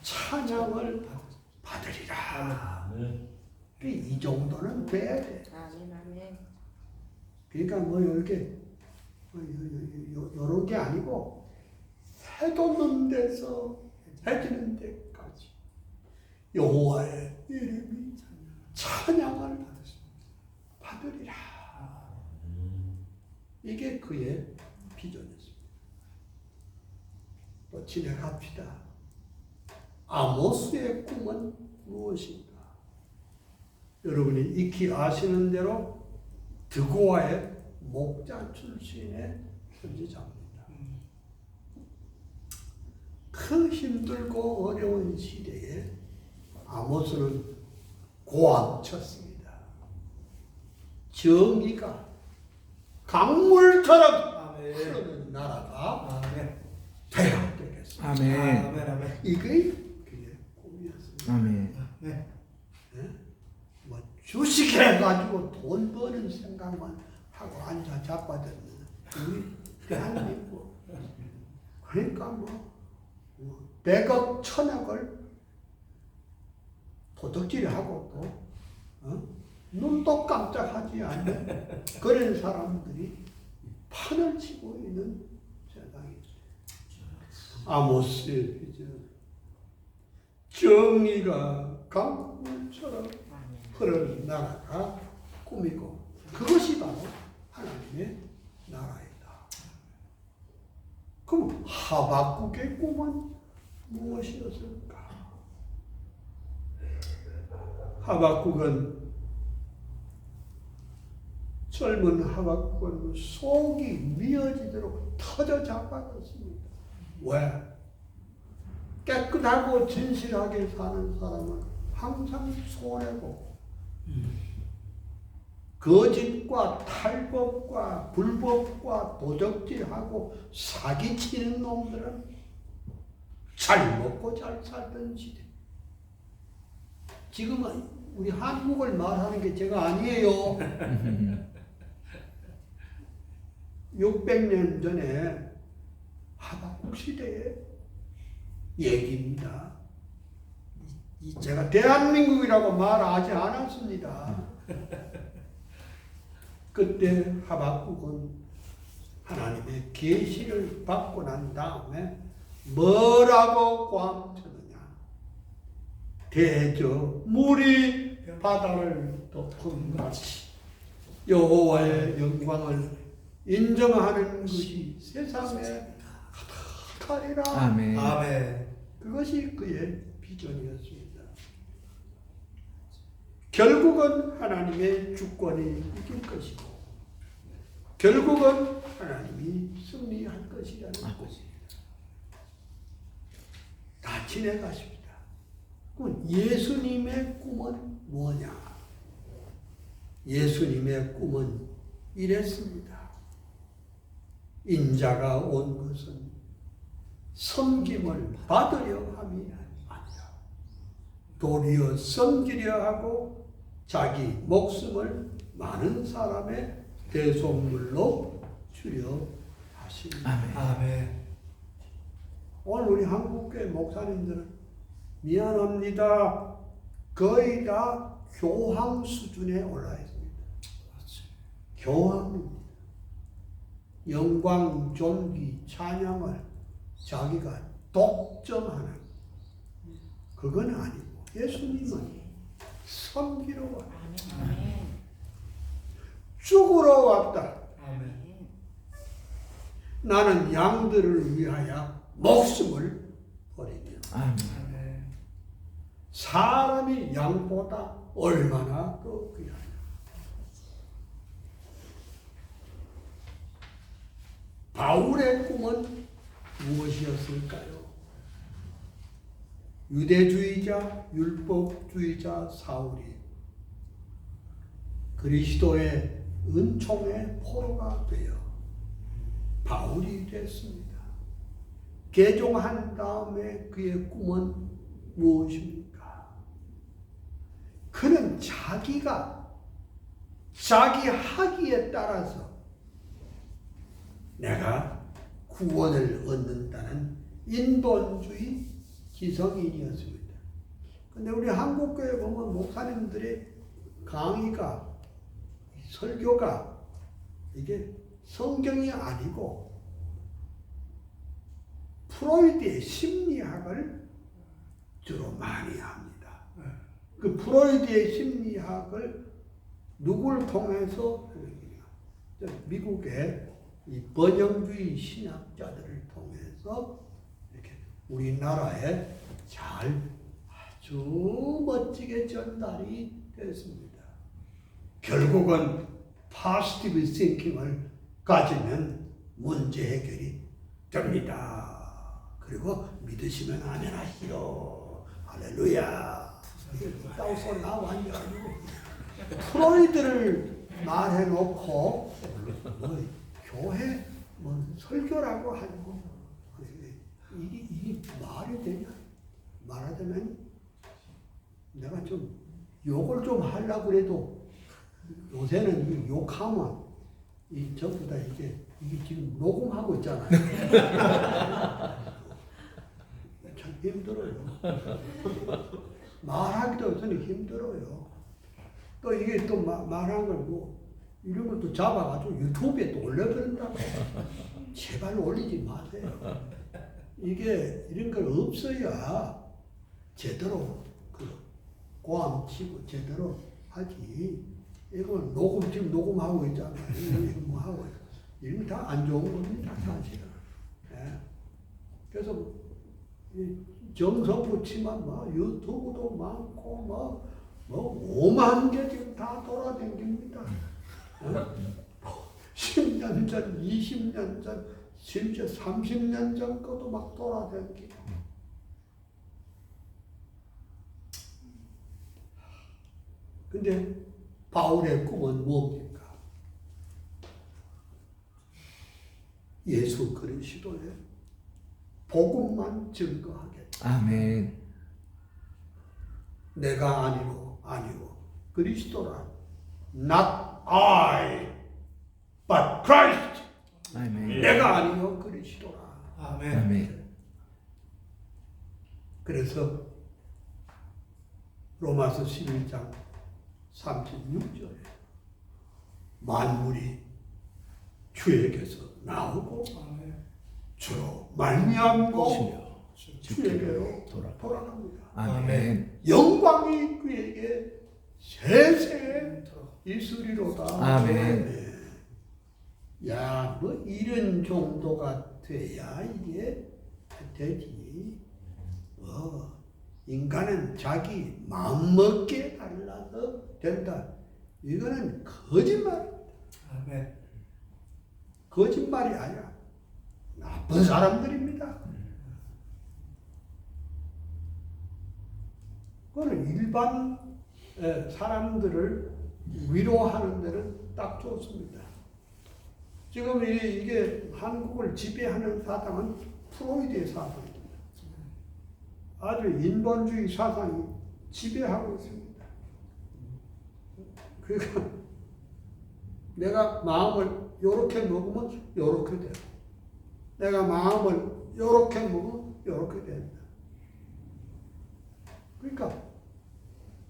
찬양을 받으리라. 이 정도는 돼야 돼. 그러니까 뭐 이렇게 요런 게 아니고 해돋는 데서 해지는 데까지 여호와의 이름이 찬양을 받으리라. 이게 그의 비전이었습니다. 또 진행합시다. 아모스의 꿈은 무엇인가? 여러분이 익히 아시는 대로 드고아의 목자 출신의 선지자입니다. 그 힘들고 어려운 시대에 아모스는 고함쳤습니다. 정의가 강물처럼 흐르는 나라가 되어야 되겠습니다. 아멘. 이게 그의 꿈이었습니다. 아멘. 뭐 주식해가지고 돈 버는 생각만 하고 앉아 자빠졌는 우리 대한민국. 그러니까 뭐 100억, 1000억을 도둑질하고 또 눈도 깜짝하지 않는 그런 사람들이 판을 치고 있는 세상이죠. 아모스의 비전. 정의가 강물처럼 흐르는 나라가 꿈이고 그것이 바로 하나님의 나라이다. 그럼 하박국의 꿈은 무엇이었을까? 하박국은 젊은 하박국은 속이 미어지도록 터져 자빠졌습니다. 왜? 깨끗하고 진실하게 사는 사람은 항상 손해보고 거짓과 탈법과 불법과 도적질하고 사기치는 놈들은 잘 먹고 잘 살던 시대. 지금은 우리 한국을 말하는 게 제가 아니에요. 600년 전에 하박국 시대의 얘기입니다. 제가 대한민국이라고 말하지 않았습니다. 그때 하박국은 하나님의 계시를 받고 난 다음에 뭐라고 꽝쳤느냐? 대저 물이 바다를 덮은 같이 여호와의 영광을 인정하는 것이 세상에 가득하리라. 아멘. 그것이 그의 비전이었습니다. 결국은 하나님의 주권이 이길 것이고 결국은 하나님이 승리할 것이라는 것입니다. 다 지내가십니다. 그럼 예수님의 꿈은 뭐냐? 예수님의 꿈은 이랬습니다. 인자가 온 것은 섬김을 받으려 함이 아니라 도리어 섬기려 하고 자기 목숨을 많은 사람의 대속물로 주려 하십니다. 아멘. 오늘 우리 한국교회 목사님들은 미안합니다. 거의 다 교황 수준에 올라 있습니다. 교황입니다. 영광, 존귀, 찬양을 자기가 독점하는 그건 아니고 예수님은 섬기러 왔다. 죽으러 왔다. 아멘. 나는 양들을 위하여 목숨을 버리며 아멘. 사람이 양보다 얼마나 더 귀하냐. 바울의 꿈은 무엇이었을까요? 유대주의자, 율법주의자 사울이 그리스도의 은총의 포로가 되어 바울이 됐습니다. 개종한 다음에 그의 꿈은 무엇입니까? 그는 자기가 자기 학위에 따라서 내가 구원을 얻는다는 인본주의 기성인이었습니다. 근데 우리 한국교회 보면 목사님들의 강의가, 설교가 이게 성경이 아니고 프로이드의 심리학을 주로 많이 합니다. 그 프로이드의 심리학을 누굴 통해서 미국의 이 번영주의 신학자들을 통해서 이렇게 우리나라에 잘 아주 멋지게 전달이 됐습니다. 결국은 포지티브 싱킹을 가지면 문제 해결이 됩니다. 그리고 믿으시면 아멘 하시오. 할렐루야. 따오서 나왔냐. 프로이드를 말해놓고 교회 설교라고 하고 이게 말이 되냐? 말하자면 내가 좀 욕을 좀 하려고 그래도 요새는 욕하면 이 전부 다 이게 지금 녹음하고 있잖아요. 참 힘들어요. 말하기도 저는 힘들어요. 또 이게 또 말한 걸 뭐 이런 걸 또 잡아가지고 유튜브에 또 올려버린다고. 제발 올리지 마세요. 이게 이런 걸 없어야 제대로 그 고함 치고 제대로 하지. 이걸 지금 녹음하고 있잖아요. 이거 뭐 하고 이런 다 안 좋은 겁니다, 사실은. 예. 그래서 정서 붙이면 뭐 유튜브도 많고 뭐 오만 개 지금 다 돌아다닙니다. 10년 전, 20년 전, 심지어 30년 전 것도 막 돌아다니고. 근데 바울의 꿈은 뭡니까? 예수 그리스도의 복음만 증거하겠다. 아멘. 내가 아니고 그리스도라. Not I, but Christ. 아멘. 내가 아니요 그리스도라. 아멘. 아멘. 그래서 로마서 11장 36절에 만물이 주에게서 나오고 주로 말미암고 주에게로 돌아갑니다. 아멘. 영광이 그에게 세세에 있으리로다. 아멘. 네. 야, 뭐 이런 정도가 돼야 이게 되지. 인간은 자기 마음먹기에 달라서 된다. 이거는 거짓말입니다. 아멘. 거짓말이 아니야. 나쁜 사람들입니다. 그거는 일반 사람들을 위로하는 데는 딱 좋습니다. 지금 이게 한국을 지배하는 사상은 프로이드의 사상입니다. 아주 인본주의 사상이 지배하고 있습니다. 그러니까 내가 마음을 요렇게 먹으면 요렇게 돼요. 내가 마음을 요렇게 먹으면 요렇게 됩니다. 그러니까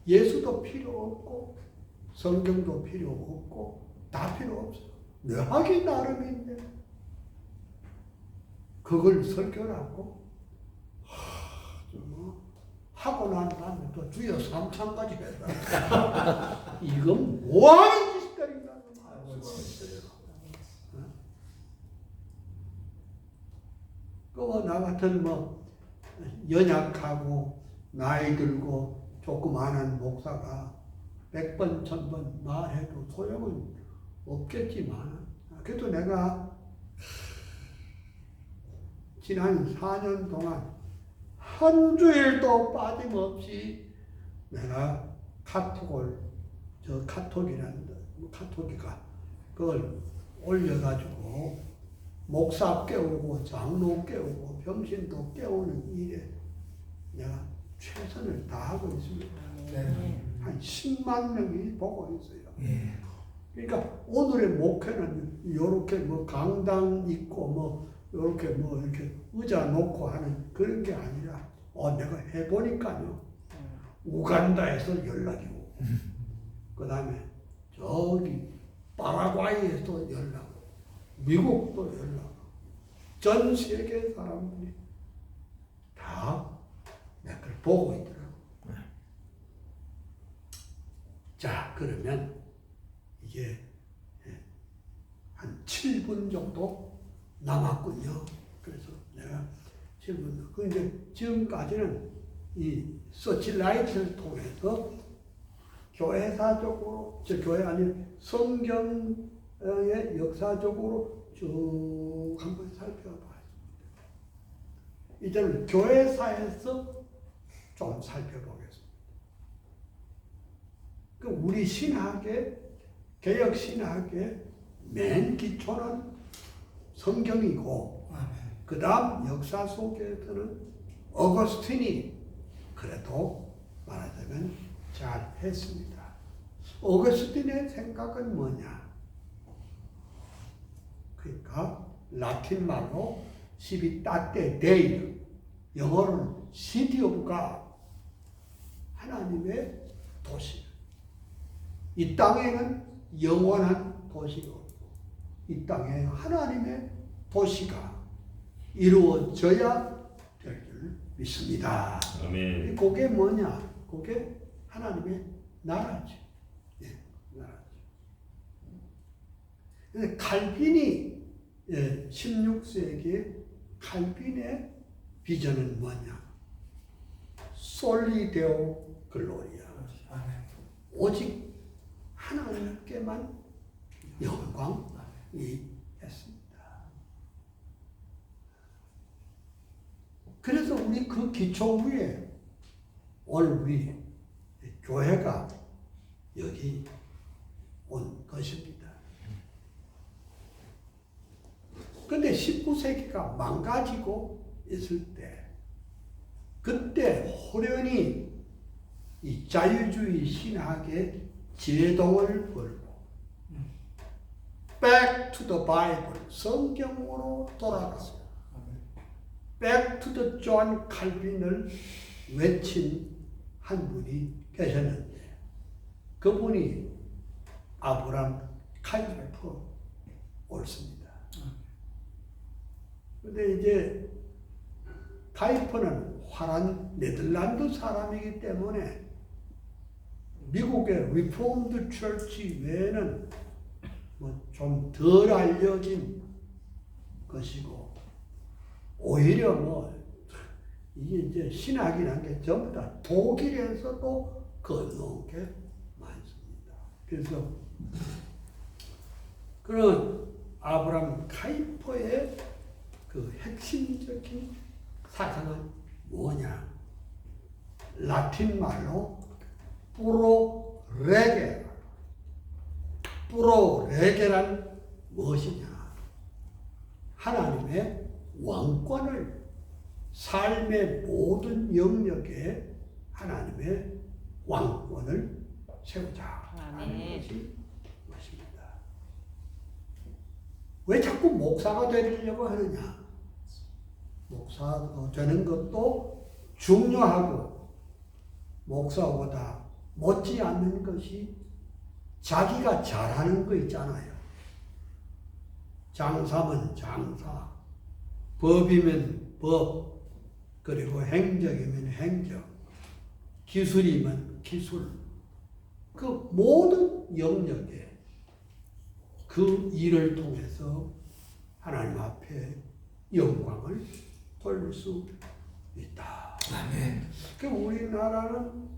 예수도 필요 없고 성경도 필요 없고 다 필요 없어요. 내 하기 나름인데 그걸 설교하고 하고 난 다음에 또 주여 3창까지 해라. 이건 뭐하는 짓들인가? 나 같은 연약하고 나이 들고 조금 아는 목사가 100번 1000번 말해도 소용은 없겠지만 그래도 내가 지난 4년 동안 한 주일도 빠짐없이 내가 카톡이가 그걸 올려가지고 목사 깨우고 장로 깨우고 병신도 깨우는 일에 내가 최선을 다하고 있습니다. 한 10만 명이 보고 있어요. 그러니까 오늘의 목회는 이렇게 강당 있고 이렇게 이렇게 의자 놓고 하는 그런 게 아니라 내가 해보니까요. 우간다에서 연락이 오고 그 다음에 저기 파라과이에서 연락 오고 미국도 연락 오고 전 세계 사람들이 다 내 걸 보고 있더라고요. 자, 그러면 이게 한 7분 정도 남았군요. 그래서 내가 7분. 근데 지금까지는 이 서치라이트를 통해서 교회사적으로, 교회 아닌 성경의 역사적으로 쭉 한번 살펴봤습니다. 이제는 교회사에서 좀 살펴보겠습니다. 우리 신학의, 개혁 신학의 맨 기초는 성경이고, 그 다음 역사 속에서는 어거스틴이 그래도 말하자면 잘 했습니다. 어거스틴의 생각은 뭐냐? 그러니까 라틴 말로 시비타테 데이, 영어로는 시티 오브 갓, 하나님의 도시. 이 땅에는 영원한 도시고 이 땅에 하나님의 도시가 이루어져야 될 줄 믿습니다. 아멘. 그게 뭐냐? 그게 하나님의 나라죠. 예, 나라죠. 칼빈이 16세기에 칼빈의 비전은 뭐냐? 솔리 데오 글로리아. 오직 하나님께만 영광이 했습니다. 그래서 우리 그 기초 위에 오늘 우리 교회가 여기 온 것입니다. 근데 19세기가 망가지고 있을 때, 그때 호련히 이 자유주의 신학의 제동을 걸고 Back to the Bible, 성경으로 돌아가서 Back to the John 칼빈을 외친 한 분이 계셨는데 그분이 아브람 카이퍼 옳습니다. 그런데 이제 카이퍼는 화란 네덜란드 사람이기 때문에 미국의 리폼드 처치 외에는 좀 덜 알려진 것이고, 오히려 이게 이제 신학이라는 게 전부 다 독일에서도 건너온 게 많습니다. 그래서 그런 아브람 카이퍼의 그 핵심적인 사상은 뭐냐? 라틴 말로 뿌로레게. 뿌로레게란 무엇이냐? 하나님의 왕권을 삶의 모든 영역에 하나님의 왕권을 세우자 하는 것이 것입니다. 왜 자꾸 목사가 되려고 하느냐? 목사가 되는 것도 중요하고 목사보다 못지 않는 것이 자기가 잘하는 거 있잖아요. 장사면 장사, 법이면 법, 그리고 행정이면 행정, 기술이면 기술. 그 모든 영역에 그 일을 통해서 하나님 앞에 영광을 돌릴 수 있다. 아멘. 그 우리나라는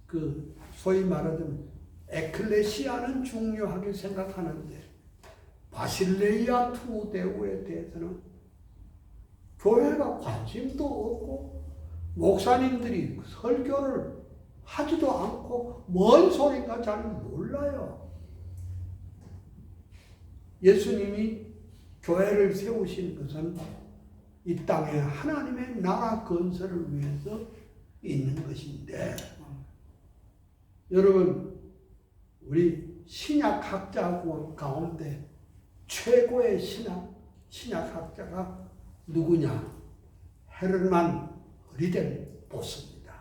그 소위 말하자면 에클레시아는 중요하게 생각하는데 바실레이아 투 대우에 대해서는 교회가 관심도 없고 목사님들이 설교를 하지도 않고 뭔 소리인가 잘 몰라요. 예수님이 교회를 세우신 것은 이 땅에 하나님의 나라 건설을 위해서 있는 것인데, 여러분 우리 신약학자 가운데 최고의 신약학자가 누구냐? 헤르만 리델보스입니다.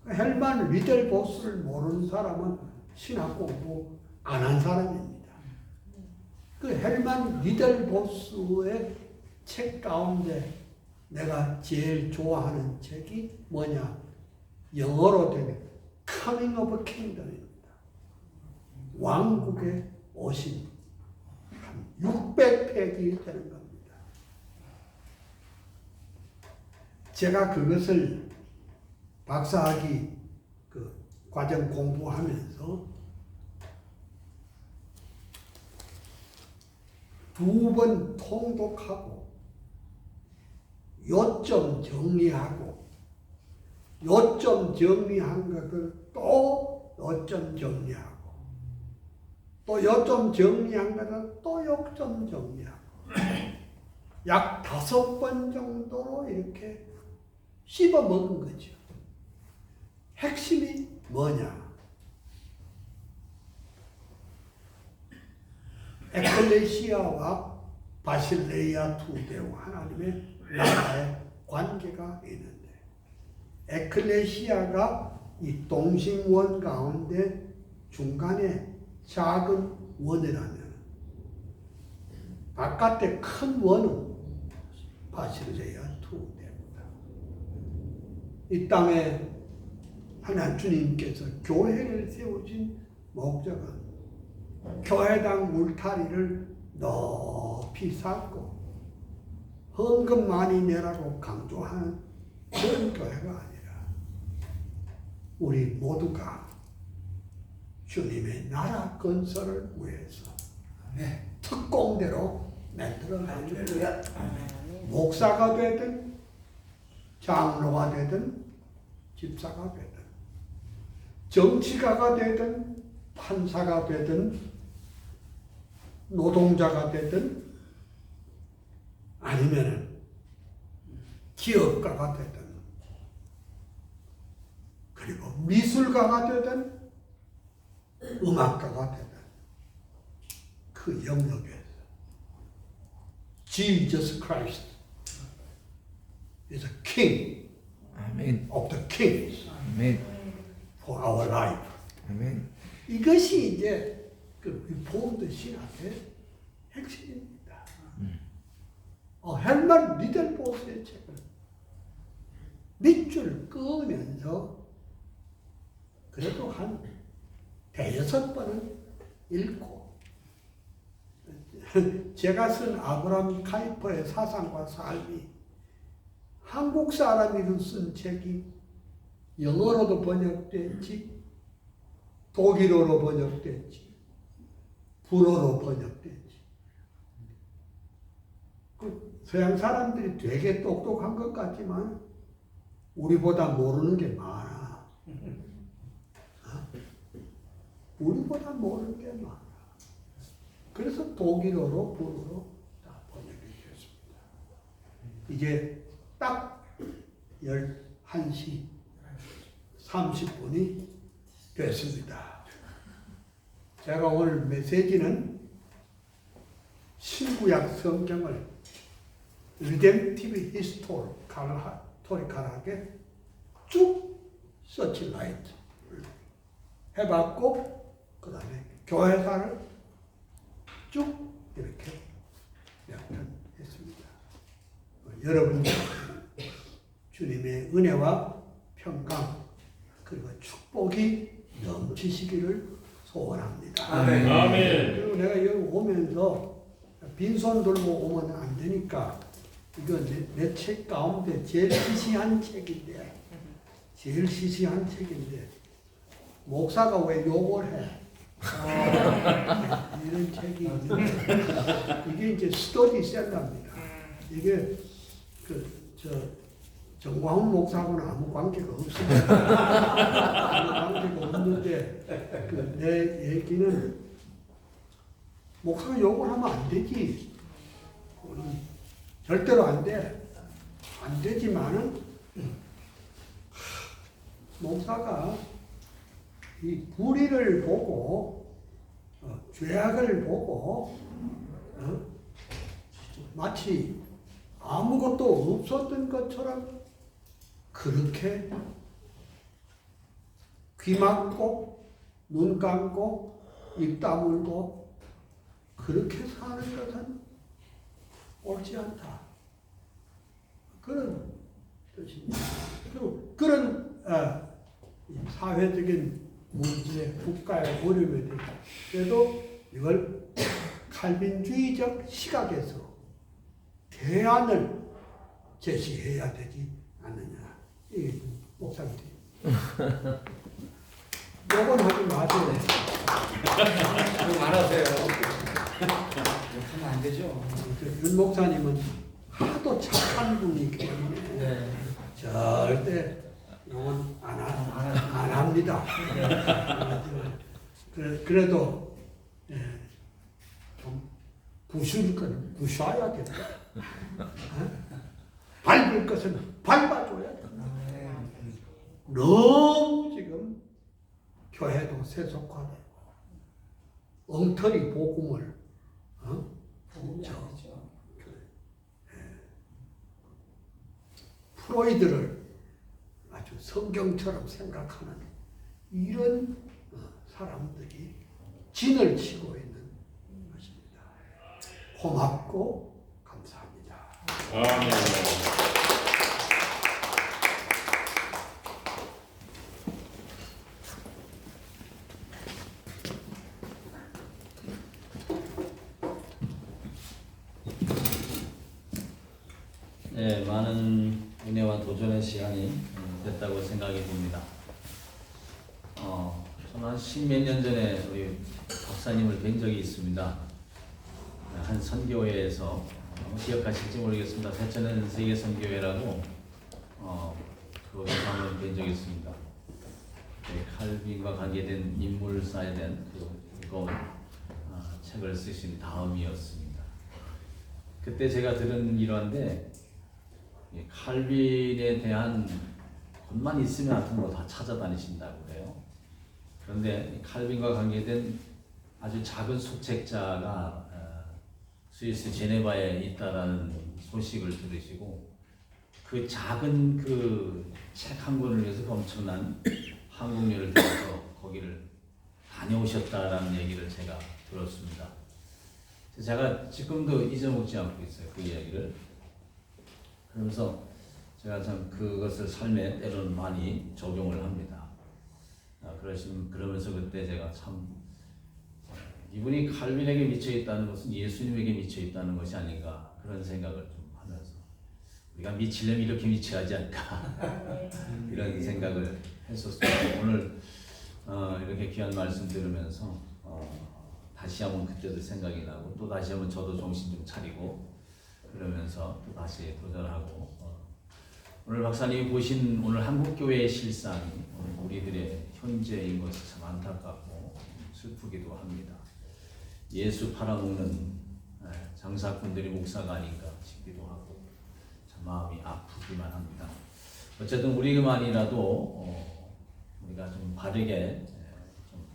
헤르만 리델보스를 모르는 사람은 신학 공부 안 한 사람입니다. 그 헤르만 리델보스의 책 가운데 내가 제일 좋아하는 책이 뭐냐? 영어로 된 Coming of Kingdom입니다. 왕국의 오심. 한 600페이지 되는 겁니다. 제가 그것을 박사학위 그 과정 공부하면서 2번 통독하고 요점 정리하고 요점 정리한 것을 또 요점 정리하고 또 요점 정리한 것을 또 요점 정리하고 약 5번 정도로 이렇게 씹어 먹은 거죠. 핵심이 뭐냐? 에클레시아와 바실레이아 두 대우 하나님의 나라의 관계가 있는데, 에클레시아가 이 동심원 가운데 중간에 작은 원이라면 바깥에 큰 원은 바실레이아 두 대우다. 이 땅에 하나님 주님께서 교회를 세우신 목적은 교회당 울타리를 높이 쌓고 헌금 많이 내라고 강조하는 그런 교회가 아니라 우리 모두가 주님의 나라 건설을 위해서 특공대로 만들어가는 거예요. 목사가 되든 장로가 되든 집사가 되든 정치가가 되든 판사가 되든 노동자가 되든 아니면 기업가가 되든 그리고 미술가가 되든 음악가가 되든 그 영역에서 Jesus Christ is a king 아멘. of the kings 아멘. for our life. 아멘. 이것이 이제 그 리포드 신학의 핵심입니다. 헬만 리델보스의 책을 밑줄 끄면서 그래도 한 5-6번은 읽고 제가 쓴 아브라함 카이퍼의 사상과 삶이 한국 사람이 쓴 책이 영어로도 번역됐지 독일어로 번역됐지 불어로 번역됐지. 그 서양 사람들이 되게 똑똑한 것 같지만 우리보다 모르는 게 많아. 우리보다 모르는 게 많아. 그래서 독일어로 불어로 다 번역해 주셨습니다. 이제 딱 11시 30분이 됐습니다. 제가 오늘 메시지는 신구약 성경을 리뎀티브 히스토리컬하게 쭉 서치라이트 해봤고, 그 다음에 교회사를 쭉 이렇게 명령했습니다. 여러분 주님의 은혜와 평강 그리고 축복이 넘치시기를 소원합니다. 아멘. 그리고 내가 여기 오면서 빈손 들고 오면 안 되니까 이거 내 책 가운데 제일 시시한 책인데 목사가 왜 욕을 해? 이런 책이 있는데 이게 이제 스터디 센터입니다. 이게 정광훈 목사하고는 아무 관계가 없습니다. 아무 관계가 없는데 내 얘기는 목사가 욕을 하면 안 되지. 절대로 안 돼. 안 되지만은 목사가 이 불의를 보고 죄악을 보고 마치 아무것도 없었던 것처럼 그렇게 귀 막고 눈 감고 입 다물고 그렇게 사는 것은 옳지 않다. 그런 뜻입니다. 그리고 그런 사회적인 문제, 국가의 어려움에 대해서도 이걸 칼빈주의적 시각에서 대안을 제시해야 되지 않느냐. 이 목사님. 욕은 하지 마세요. 욕 안 하세요. 욕하면 안 되죠. 윤 목사님은 하도 착한 분이기 때문에 네. 절대 욕은 안 합니다. 그래도 좀 부술 건 부셔야 된다. 밟을 것은 밟아줘야 된다. 너무 지금 교회도 세속화되고 엉터리 복음을 프로이드를 아주 성경처럼 생각하는 이런 사람들이 진을 치고 있는 것입니다. 고맙고 감사합니다. 아멘. 네, 많은 은혜와 도전의 시간이 됐다고 생각이 듭니다. 저는 한 십몇 년 전에 우리 박사님을 뵌 적이 있습니다. 한 선교회에서 기억하실지 모르겠습니다. 세천은 세계 선교회라고 그 회상을 뵌 적이 있습니다. 칼빈과 관계된 인물사에 대한 그 책을 쓰신 다음이었습니다. 그때 제가 들은 일화인데 칼빈에 대한 것만 있으면 하여튼 뭐 다 찾아다니신다고 해요. 그런데 칼빈과 관계된 아주 작은 소책자가 스위스 제네바에 있다라는 소식을 들으시고 그 작은 그 책 한 권을 위해서 엄청난 항공료를 들여서 거기를 다녀오셨다라는 얘기를 제가 들었습니다. 제가 지금도 잊어먹지 않고 있어요. 그 이야기를. 그러면서 제가 참 그것을 삶에 때로는 많이 적용을 합니다. 그러면서 그때 제가 참 이분이 칼빈에게 미쳐 있다는 것은 예수님에게 미쳐 있다는 것이 아닌가 그런 생각을 좀 하면서 우리가 미치려면 이렇게 미쳐야지 않을까 이런 생각을 했었습니다. 오늘 이렇게 귀한 말씀 들으면서 다시 한번 그때도 생각이 나고 또 다시 한번 저도 정신 좀 차리고 그러면서 또 다시 도전하고 오늘 박사님이 보신 오늘 한국교회의 실상이 오늘 우리들의 현재인 것이 참 안타깝고 슬프기도 합니다. 예수 팔아먹는 장사꾼들이 목사가 아닌가 싶기도 하고 참 마음이 아프기만 합니다. 어쨌든 우리만이라도 우리가 좀 바르게 좀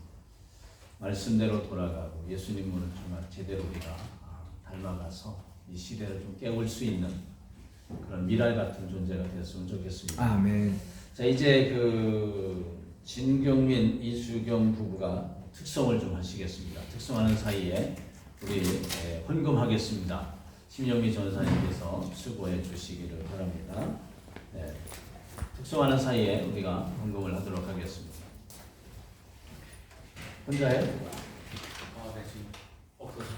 말씀대로 돌아가고 예수님을 정말 제대로 우리가 닮아가서 이 시대를 좀 깨울 수 있는 그런 미랄 같은 존재가 되었으면 좋겠습니다. 아멘. 자, 이제 그 진경민 이수경 부부가 특성을 좀 하시겠습니다. 특성하는 사이에 우리 헌금하겠습니다. 심영미 전사님께서 수고해 주시기를 바랍니다. 네. 특성하는 사이에 우리가 헌금을 하도록 하겠습니다. 혼자 해? 네, 지금 없어서.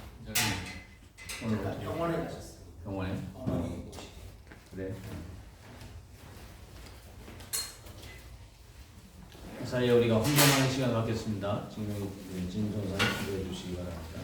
오늘 병원에 가셨어요. 병원에? 그래. 그 사이에 우리가 헌금하는 시간 갖겠습니다. 진 전사님 수고해 주시기 바랍니다.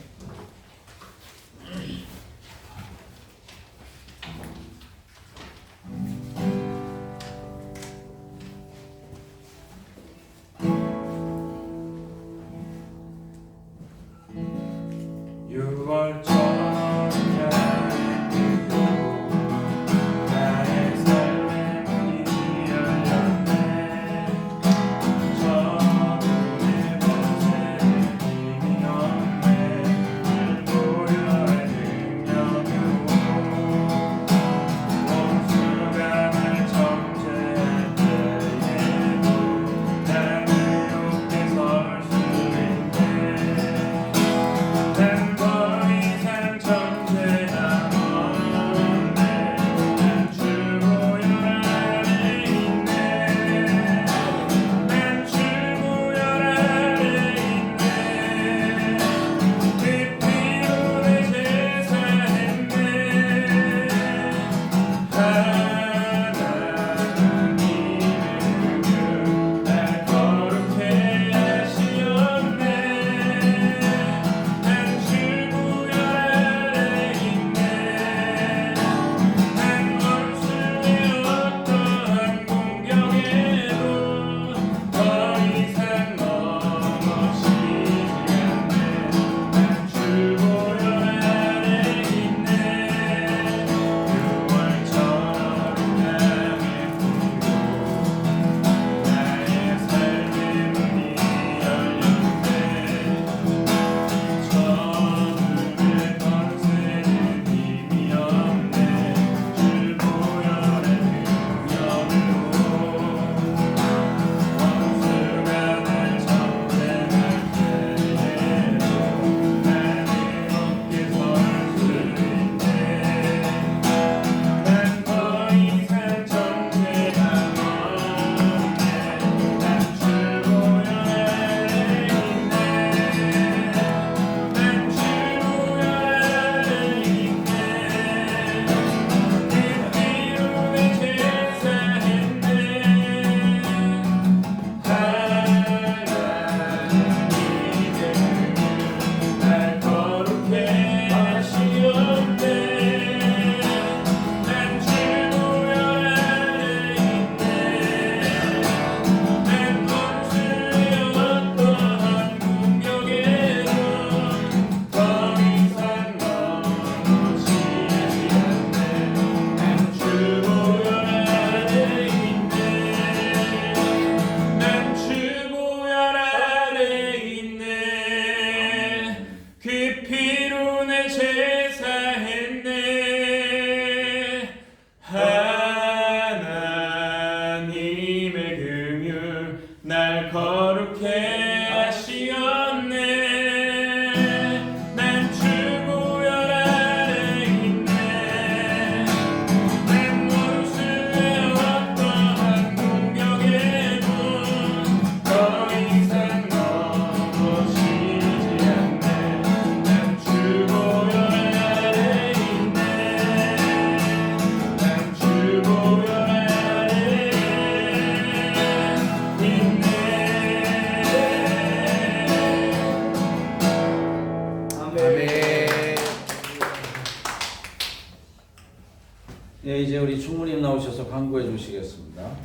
네, 이제 우리 충무님 나오셔서 광고해 주시겠습니다.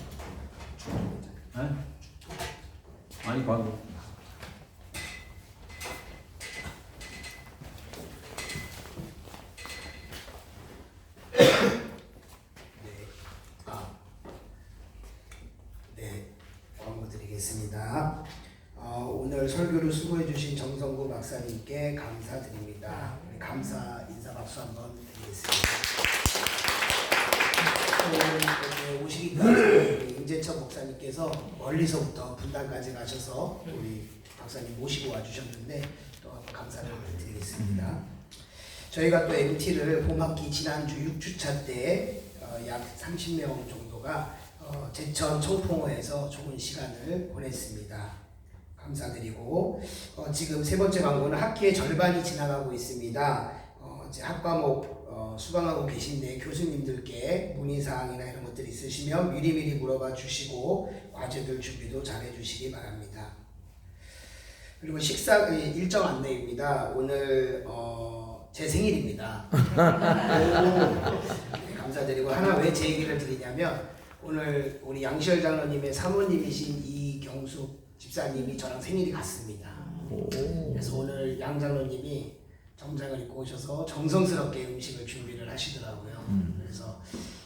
네? 아니 광고. 네, 광고 드리겠습니다. 오늘 설교를 수고해 주신 정성구 박사님께 감사드립니다. 우리 감사 인사 박수 한번 드리겠습니다. 오늘 오시기까지 우리 임재철 목사님께서 멀리서부터 분당까지 가셔서 우리 박사님 모시고 와주셨는데 또 한번 감사를 드리겠습니다. 저희가 또 MT를 봄학기 지난주 6주차 때 약 30명 정도가 제천 청풍호에서 좋은 시간을 보냈습니다. 감사드리고 지금 세 번째 광고는 학기의 절반이 지나가고 있습니다. 이제 학과목 수강하고 계신데 교수님들께 문의사항이나 이런 것들이 있으시면 미리미리 물어봐 주시고 과제들 준비도 잘 해주시기 바랍니다. 그리고 식사 일정 안내입니다. 오늘 제 생일입니다. 네, 감사드리고 하나 왜 제 얘기를 드리냐면 오늘 우리 양시열 장로님의 사모님이신 이경숙 집사님이 저랑 생일이 같습니다. 그래서 오늘 양 장로님이 정장을 입고 오셔서 정성스럽게 음식을 준비를 하시더라고요. 그래서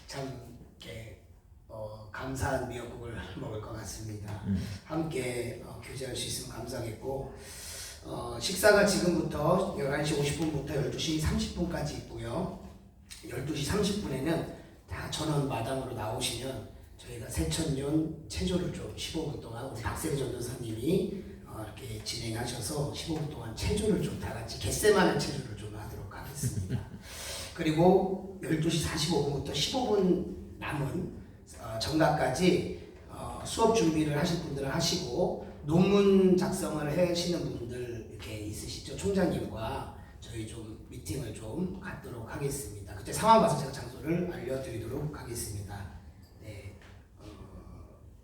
참 이렇게 감사한 미역국을 먹을 것 같습니다. 함께 교제할 수 있으면 감사하겠고 식사가 지금부터 11시 50분부터 12시 30분까지 있고요. 12시 30분에는 다 전원 마당으로 나오시면 저희가 새천년 체조를 좀 15분 동안 우리 박세리 전도사님이 이렇게 진행하셔서 15분 동안 체조를 좀 다 같이 갯셈하는 체조를 좀 하도록 하겠습니다. 그리고 12시 45분부터 15분 남은 정각까지 수업 준비를 하실 분들은 하시고 논문 작성을 하시는 분들 이렇게 있으시죠? 총장님과 저희 좀 미팅을 좀 갖도록 하겠습니다. 그때 상황 봐서 제가 장소를 알려드리도록 하겠습니다. 네,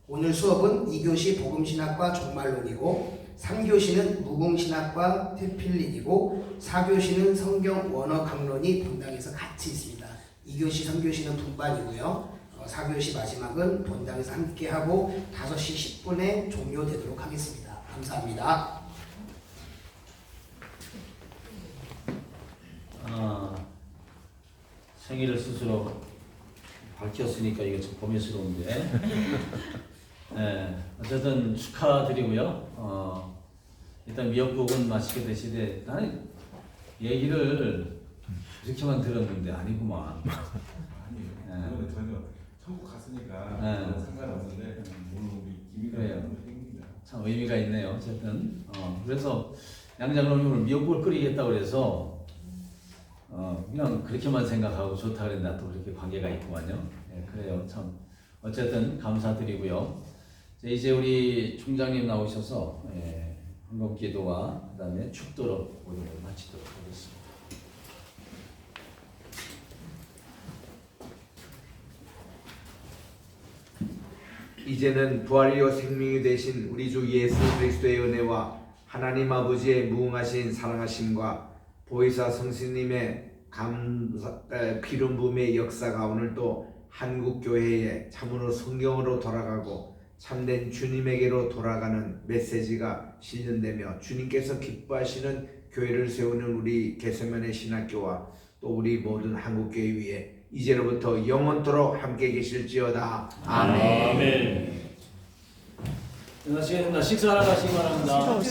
오늘 수업은 2교시 복음신학과 종말론이고 3교시는 무공신학과 테필린이고 4교시는 성경 원어 강론이 본당에서 같이 있습니다. 2교시, 3교시는 분반이고요. 4교시 마지막은 본당에서 함께하고 5시 10분에 종료되도록 하겠습니다. 감사합니다. 생일을 스스로 밝혔으니까 이게 참 고민스러운데 네, 어쨌든 축하드리고요. 일단 미역국은 맛있게 드시되 나는 얘기를 이렇게만 들었는데 아니구만. 아니에요. 전혀 천국 갔으니까 상관없는데 오늘 우리 김이가 생깁니다. 참 의미가 있네요. 어쨌든 그래서 양장로님을 미역국을 끓이겠다고 그래서 그냥 그렇게만 생각하고 좋다 그랬나 또 그렇게 관계가 있구만요. 네, 그래요. 참 어쨌든 감사드리고요. 이제 우리 총장님 나오셔서 헌금기도와 그다음에 축도로 오늘을 마치도록 하겠습니다. 이제는 부활이요 생명이 되신 우리 주 예수 그리스도의 은혜와 하나님 아버지의 무궁하신 사랑하심과 보혜사 성신님의 기름 부음의 역사가 오늘도 한국교회에 참으로 성경으로 돌아가고 참된 주님에게로 돌아가는 메시지가 실현되며 주님께서 기뻐하시는 교회를 세우는 우리 개세면의 신학교와 또 우리 모든 한국교회 위에 이제로부터 영원토록 함께 계실지어다. 아멘. 식사하러 가시기 바랍니다.